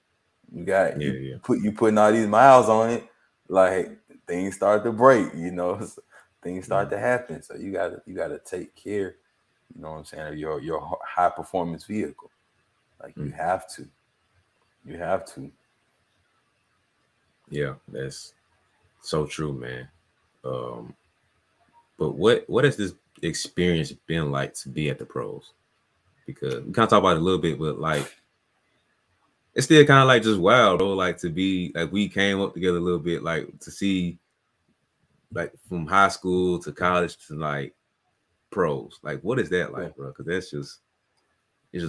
You got you putting all these miles on it, like things start to break, you know, things start to happen. So you gotta take care, you know what I'm saying, of your high performance vehicle. Like you have to. Yeah, that's so true, man. But what has this experience been like to be at the pros? Because we kind of talk about it a little bit, but like it's still kind of like just wild, though. Like to be like we came up together a little bit, like to see like from high school to college to like pros. Like what is that like, bro? Because it's just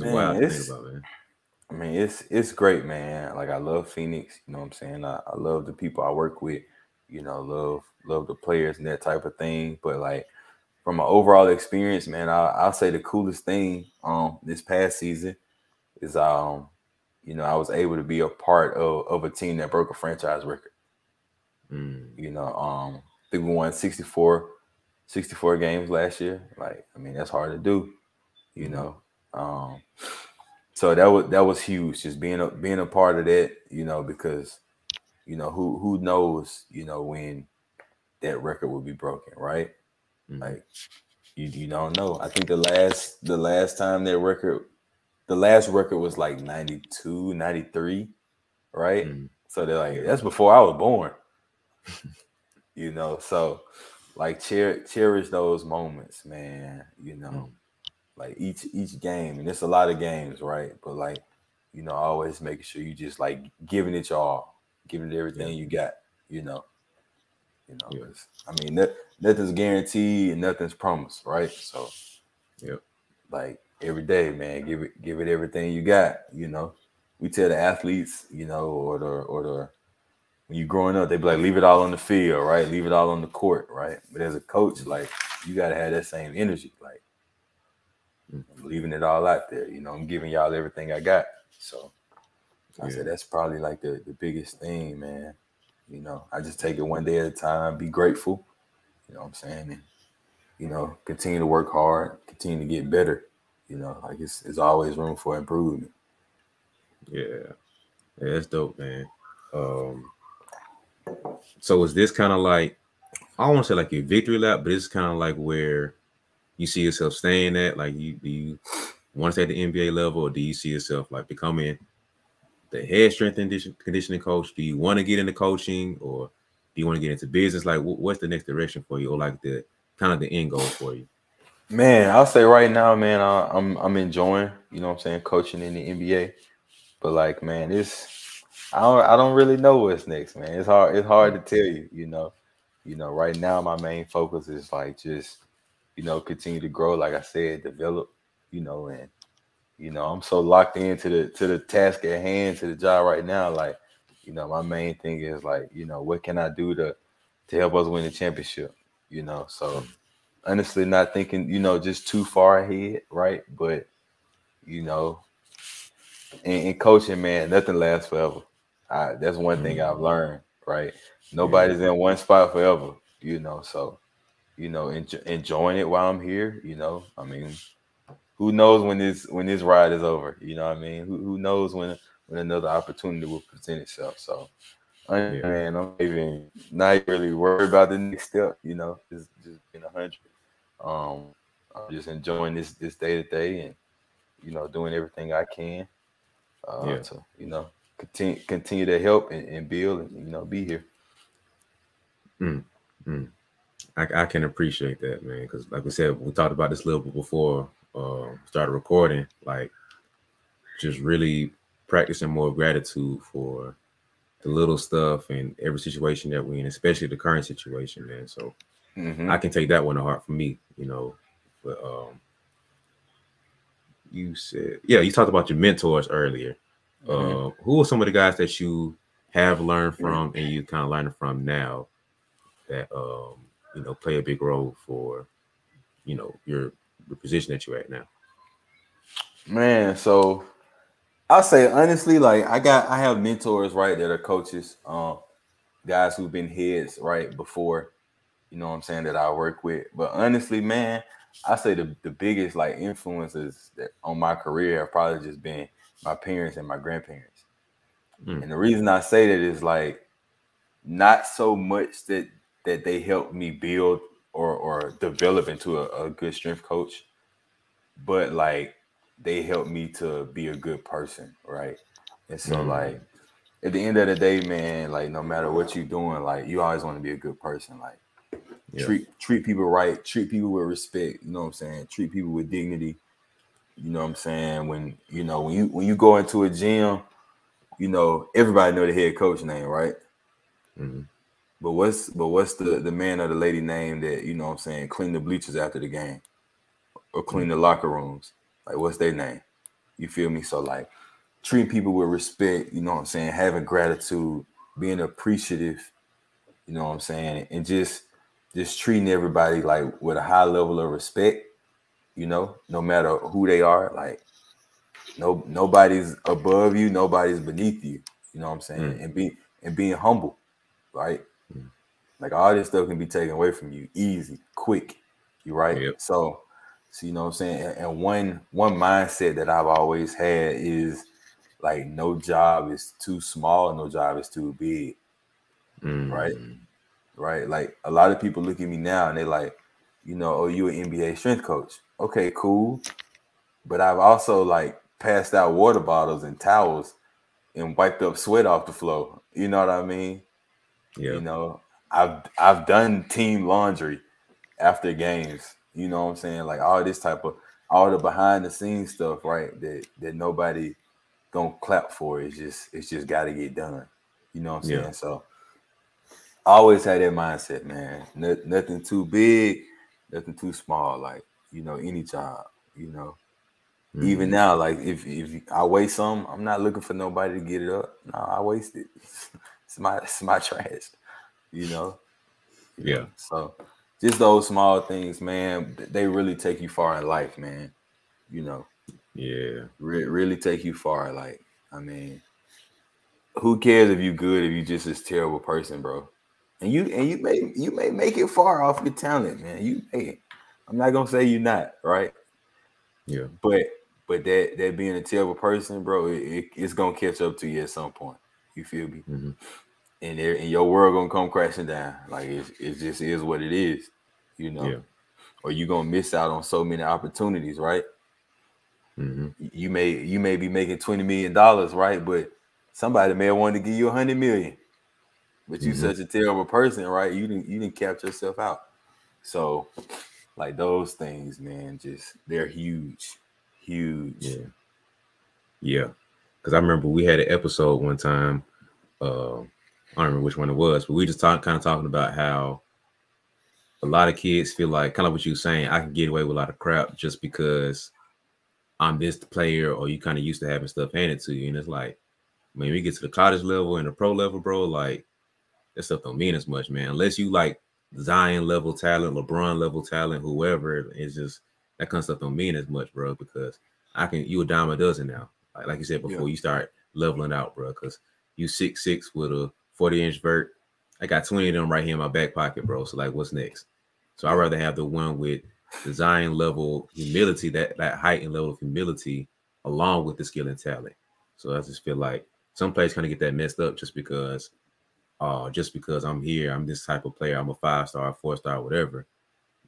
Man, wild to think about, man. I mean, it's great, man. Like I love Phoenix, you know what I'm saying? I love the people I work with, you know, love the players and that type of thing. But like from an overall experience, man, I'll say the coolest thing this past season is you know, I was able to be a part of a team that broke a franchise record. You know, I think we won 64 games last year. Like, I mean, that's hard to do, you know. So that was huge, just being a part of that, you know, because you know who knows, you know, when that record will be broken, right? Like you don't know. I think the last time that record, the last record was like 92, 93, right? So they're like, that's before I was born. You know, so like cherish those moments, man, you know. Like each game, and it's a lot of games, right? But like, you know, always making sure you just like giving it your all, giving it everything you got, you know. I mean, nothing's guaranteed and nothing's promised, right? So, like every day, man, give it everything you got, you know. We tell the athletes, you know, or the when you're growing up, they be like, leave it all on the field, right? Leave it all on the court, right? But as a coach, like you gotta have that same energy, like. I'm leaving it all out there, you know. I'm giving y'all everything I got. So I said that's probably like the biggest thing, man. You know, I just take it one day at a time, be grateful, you know what I'm saying? And, you know, continue to work hard, continue to get better. You know, like it's always room for improvement. Yeah, that's dope, man. So is this kind of like, I don't want to say like your victory lap, but it's kind of like where you see yourself staying at? Like, do you want to stay at the NBA level, or do you see yourself like becoming the head strength and conditioning coach? Do you want to get into coaching, or do you want to get into business? Like, what's the next direction for you, or like the kind of the end goal for you? Man, I'll say right now, man, I'm enjoying, you know what I'm saying, coaching in the NBA. But like, man, I don't really know what's next, man. It's hard to tell you, you know. Right now my main focus is like just, continue to grow, like I said, develop, and I'm so locked into the task at hand, to the job right now. Like, my main thing is like, what can I do to help us win the championship? So honestly, not thinking, just too far ahead, right? But in coaching, man, nothing lasts forever. That's one thing I've learned, right? Nobody's in one spot forever, So enjoying it while I'm here, I mean, who knows when this ride is over? You know what I mean? Who knows when another opportunity will present itself? So, man, I'm even not really worried about the next step. Just being 100. I'm just enjoying this day to day, and doing everything I can to continue to help and build, and be here. I can appreciate that, man, because like we said, we talked about this a little bit before started recording, like just really practicing more gratitude for the little stuff and every situation that we're in, especially the current situation, man. So I can take that one to heart for me, But you said, you talked about your mentors earlier. Who are some of the guys that you have learned from and you kind of learning from now that play a big role for your the position that you're at now? Man, so I'll say honestly, like I have mentors, right, that are coaches, guys who've been heads right before, what I'm saying, that I work with. But honestly, man, I say the biggest like influences that on my career have probably just been my parents and my grandparents. And the reason I say that is like not so much that they helped me build or develop into a good strength coach, but like they helped me to be a good person, right? And so like at the end of the day, man, like no matter what you're doing, like you always want to be a good person. Like treat people right, treat people with respect, you know what I'm saying? Treat people with dignity. You know what I'm saying? When you go into a gym, everybody know the head coach name, right? But what's the man or the lady name that, what I'm saying, clean the bleachers after the game or clean the locker rooms? Like, what's their name? You feel me? So like treating people with respect, you know what I'm saying, having gratitude, being appreciative, you know what I'm saying, and just treating everybody like with a high level of respect, no matter who they are. Like nobody's above you, nobody's beneath you, you know what I'm saying, and being humble, right? Like all this stuff can be taken away from you easy, quick, you right? So you know what I'm saying? And one mindset that I've always had is like no job is too small, no job is too big. Right? Right. Like a lot of people look at me now and they're like, oh, you an NBA strength coach. Okay, cool. But I've also like passed out water bottles and towels and wiped up sweat off the floor. You know what I mean? Yeah. I've done team laundry after games. You know what I'm saying? Like all this type of all the behind the scenes stuff, right? That nobody gonna clap for. It's just gotta get done. You know what I'm saying? So I always had that mindset, man. Nothing too big, nothing too small. Like, any job, Even now, like if I waste some, I'm not looking for nobody to get it up. No, I waste it. It's my trash, Yeah. So just those small things, man, they really take you far in life, man. Yeah. Really take you far. Like, I mean, who cares if you good if you just this terrible person, bro? And you may make it far off your talent, man. You may. I'm not gonna say you're not, right? Yeah. But that being a terrible person, bro, it's gonna catch up to you at some point. You feel me? And your world gonna come crashing down. Like it just is what it is, Or you gonna miss out on so many opportunities, right? You may be making $20 million, right? But somebody may want to give you $100 million. But you such a terrible person, right? You didn't cap yourself out. So like those things, man, they're huge. Yeah. Because I remember we had an episode one time. I don't remember which one it was, but we just kind of talking about how a lot of kids feel like, kind of what you were saying, I can get away with a lot of crap just because I'm this player, or you kind of used to having stuff handed to you. And it's like, when we get to the college level and the pro level, bro, like that stuff don't mean as much, man. Unless you like Zion level talent, LeBron level talent, whoever, it's just that kind of stuff don't mean as much, bro, because you a dime a dozen now. Like you said before, you start leveling out, bro, because you 6'6" with a 40-inch vert. I got 20 of them right here in my back pocket, bro. So like, what's next? So I'd rather have the one with the Zion level humility, that height and level of humility, along with the skill and talent. So I just feel like some players kind of get that messed up just because I'm here, I'm this type of player, I'm a 5-star, 4-star, whatever.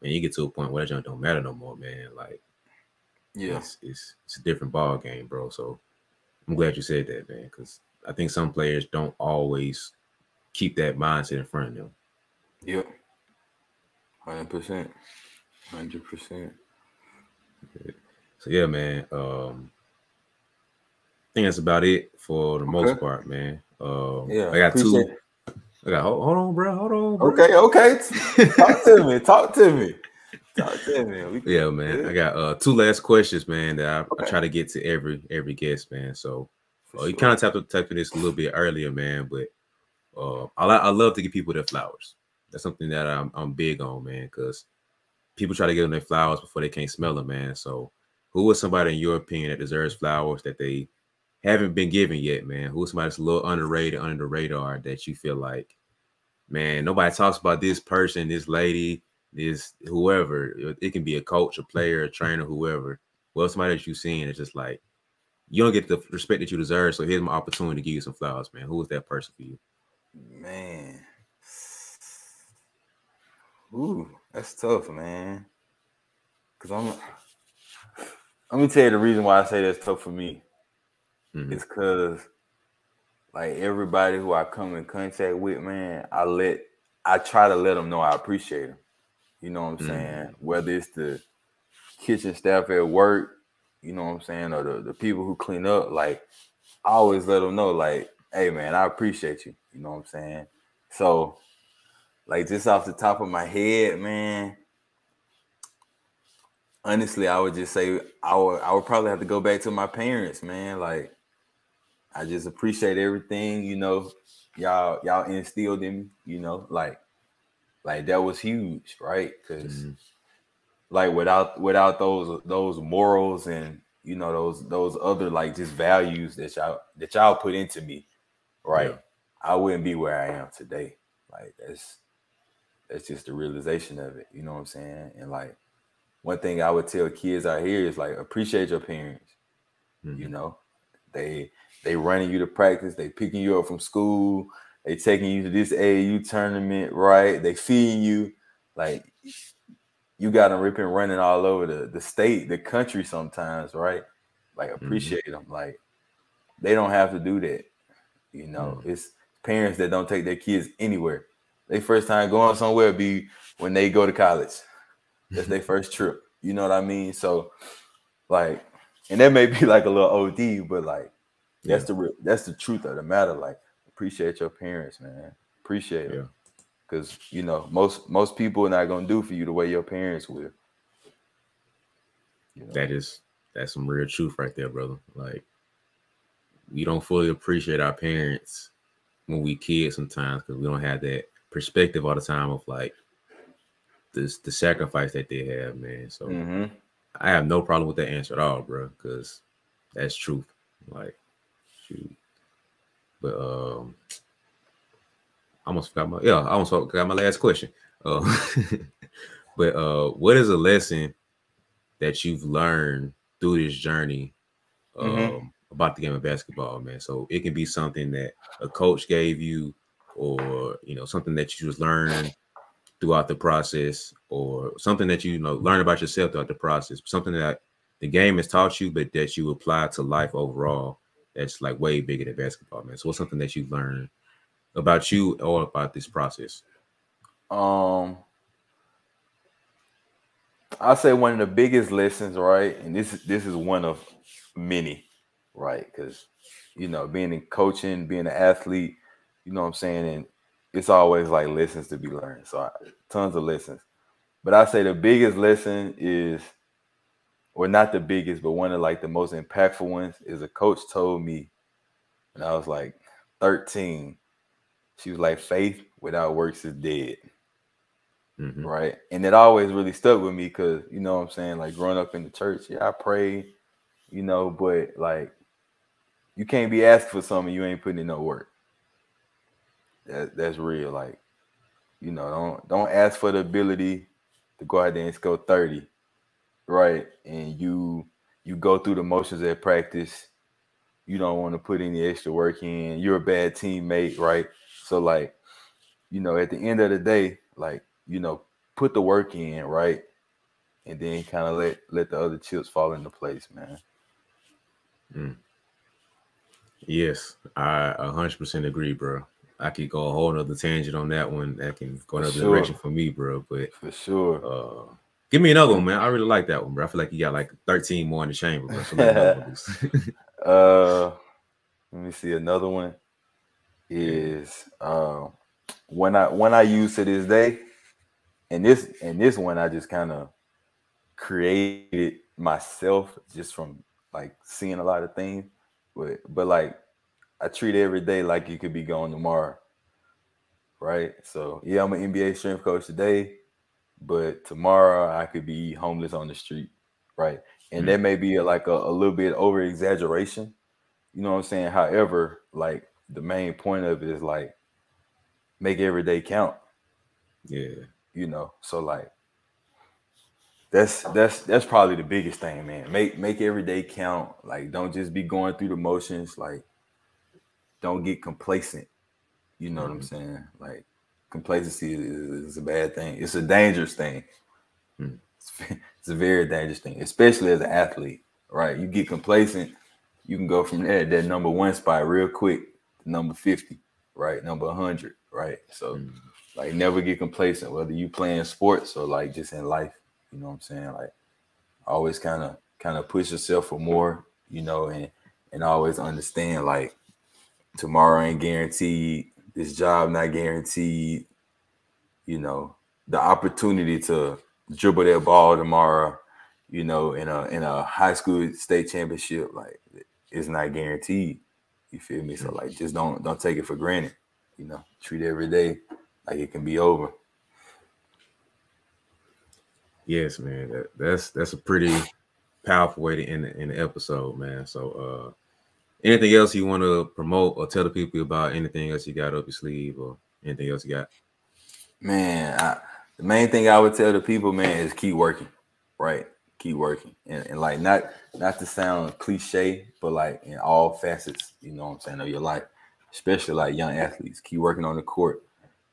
Man, you get to a point where that junk don't matter no more, man. Like, it's a different ball game, bro. So I'm glad you said that, man, because I think some players don't always keep that mindset in front of them. Yep. 100%. 100%. So yeah, man. I think that's about it for the most part, man. I got two. Hold on, bro. Hold on, bro. Okay. Talk to me. Yeah, man. I got 2 last questions, man, that I try to get to every guest, man. So you kind of tapped on this a little bit earlier, man, but I love to give people their flowers. That's something that I'm big on, man, because people try to give them their flowers before they can't smell them, man. So who is somebody in your opinion that deserves flowers that they haven't been given yet, man? Who is somebody that's a little underrated, under the radar, that you feel like, man, nobody talks about this person, this lady, this whoever. It can be a coach, a player, a trainer, whoever. Well, somebody that you've seen is just like, you don't get the respect that you deserve, so here's my opportunity to give you some flowers, man. Who is that person for you? Man. Ooh, that's tough, man. Because let me tell you the reason why I say that's tough for me. Mm-hmm. It's because, like, everybody who I come in contact with, man, I try to let them know I appreciate them. You know what I'm saying? Whether it's the kitchen staff at work, you know what I'm saying, or the people who clean up, like, I always let them know, like, hey, man, I appreciate you. You know what I'm saying? So, like, just off the top of my head, man, honestly, I would just say I would probably have to go back to my parents, man. Like, I just appreciate everything, you know, y'all instilled in me, you know, like that was huge, right? Because like without those morals and, you know, those other, like, just values that y'all put into me, right? I wouldn't be where I am today. Like, that's just the realization of it, you know what I'm saying? And, like, one thing I would tell kids out here is, like, appreciate your parents. You know, they running you to practice, they picking you up from school, they taking you to this AAU tournament, right? They feeding you, like, you got them ripping, running all over the state, the country sometimes, right? Like, appreciate them. Like, they don't have to do that. You know, it's parents that don't take their kids anywhere. Their first time going somewhere be when they go to college. That's their first trip. You know what I mean? So, like, and that may be like a little OD, but, like, that's the truth of the matter. Like, appreciate your parents, man. Appreciate them. Because, you know, most people are not going to do for you the way your parents will. You know? That's some real truth right there, brother. Like, we don't fully appreciate our parents when we kids sometimes because we don't have that perspective all the time of, like, the sacrifice that they have, man. So I have no problem with that answer at all, bro, because that's truth. Like, shoot. But I almost forgot my last question. But what is a lesson that you've learned through this journey about the game of basketball, man? So it can be something that a coach gave you, or, you know, something that you just learned throughout the process, or something that you know learn about yourself throughout the process, something that the game has taught you, but that you apply to life overall. That's, like, way bigger than basketball, man. So what's something that you've learned about you or about this process? I'll say one of the biggest lessons, right? And this is one of many, right? Because, you know, being in coaching, being an athlete, you know what I'm saying, and it's always, like, lessons to be learned. So tons of lessons. But I say the biggest lesson is, or not the biggest, but one of like the most impactful ones is a coach told me when I was like 13. She was like, faith without works is dead. Mm-hmm. Right. And it always really stuck with me because, you know what I'm saying? Like growing up in the church, yeah, I pray, you know, but like you can't be asked for something you ain't putting in no work. That's real. Like, you know, don't ask for the ability to go out there and score 30. Right. And you go through the motions at practice. You don't want to put any extra work in. You're a bad teammate, right? So like, you know, at the end of the day, like, you know, put the work in, right? And then kind of let the other chips fall into place, man. Mm. Yes, I 100% agree, bro. I could go a whole nother tangent on that one. That can go another direction for me, bro. But for sure. Give me another one, man. I really like that one, bro. I feel like you got like 13 more in the chamber, bro. So let another one loose. Let me see. Another one is when I use to this day, and this one I just kind of created myself just from like seeing a lot of things, but like I treat every day like you could be gone tomorrow, right? So yeah, I'm an NBA strength coach today, but tomorrow I could be homeless on the street, right? And that may be like a little bit over exaggeration, you know what I'm saying? However, like the main point of it is like make every day count. Yeah. You know, so like that's probably the biggest thing, man. Make every day count. Like don't just be going through the motions. Like don't get complacent. You know what I'm saying? Like complacency is a bad thing. It's a dangerous thing. It's a very dangerous thing, especially as an athlete, right? You get complacent, you can go from that number 1 spot real quick to number 50, right? Number 100, right? So like never get complacent, whether you playing sports or like just in life. You know what I'm saying? Like always kind of push yourself for more, you know, and always understand like tomorrow ain't guaranteed, this job not guaranteed, you know, the opportunity to dribble that ball tomorrow, you know, in a high school state championship, like it's not guaranteed. You feel me? So like just don't take it for granted, you know, treat every day like it can be over. Yes, man. That's a pretty powerful way to end the episode, man. So anything else you want to promote or tell the people about, anything else you got up your sleeve or anything else you got? Man, the main thing I would tell the people, man, is keep working, right? Keep working. And like not to sound cliche, but like in all facets, you know what I'm saying, of your life, especially like young athletes, keep working on the court,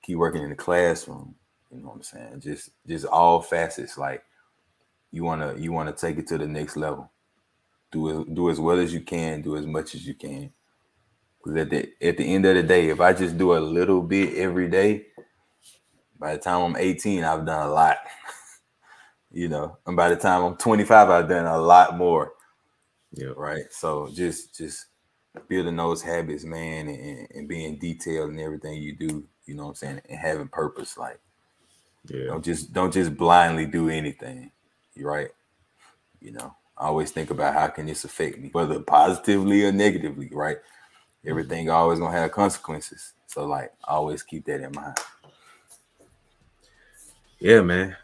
keep working in the classroom, you know what I'm saying? Just all facets. Like you wanna take it to the next level. Do as well as you can, do as much as you can. Because at the end of the day, if I just do a little bit every day, by the time I'm 18, I've done a lot. You know, and by the time I'm 25, I've done a lot more. Yeah. Right. So just building those habits, man, and being detailed in everything you do, you know what I'm saying, and having purpose. Like, don't just blindly do anything. You're right. You know, I always think about how can this affect me, whether positively or negatively, right? Everything always gonna have consequences. So like I always keep that in mind. Yeah, man.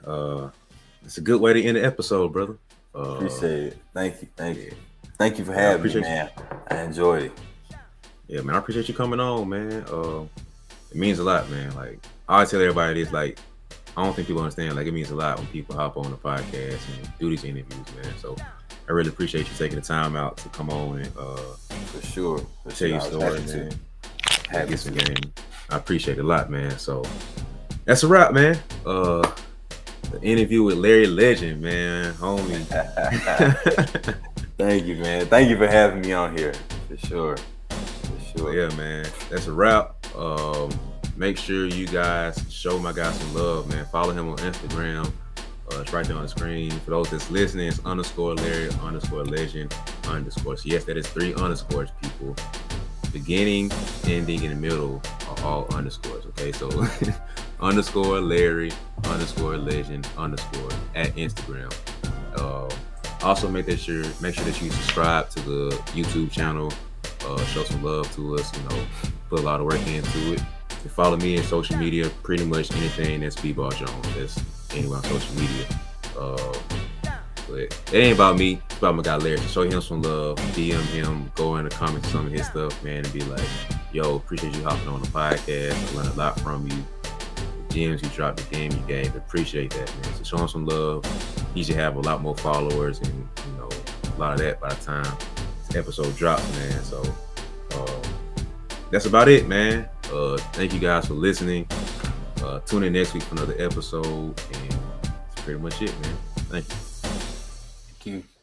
It's a good way to end the episode, brother. Appreciate it. Thank you. Thank you for having me, man. I enjoyed it. Yeah, man. I appreciate you coming on, man. It means a lot, man. Like I always tell everybody this, like, I don't think people understand. Like it means a lot when people hop on the podcast and do these interviews, man. So I really appreciate you taking the time out to come on and for sure. Tell your story, man. Get some game. I appreciate it a lot, man. So that's a wrap, man. The interview with Larry Legend, man, homie. Thank you, man. Thank you for having me on here. For sure. Yeah, man. That's a wrap. Make sure you guys show my guy some love, man. Follow him on Instagram. It's right there on the screen. For those that's listening, it's _Larry_Legend_. So yes, that is 3 underscores, people. Beginning, ending, in the middle, all underscores. Okay, so underscore Larry underscore legend underscore at Instagram. Also make sure that you subscribe to the YouTube channel. Show some love to us. Put a lot of work into it. You follow me in social media, pretty much anything that's BeBall Jones. That's anywhere on social media. But it ain't about me. It's about my guy Larry. Show him some love. DM him. Go in the comments some of his stuff, man, and be like, "Yo, appreciate you hopping on the podcast. I learned a lot from you. The gems you dropped, the game you gave. Appreciate that, man. So show him some love. He should have a lot more followers and a lot of that by the time this episode drops, man. So that's about it, man. Thank you guys for listening. Tune in next week for another episode, and that's pretty much it, man. Thank you. Thank you.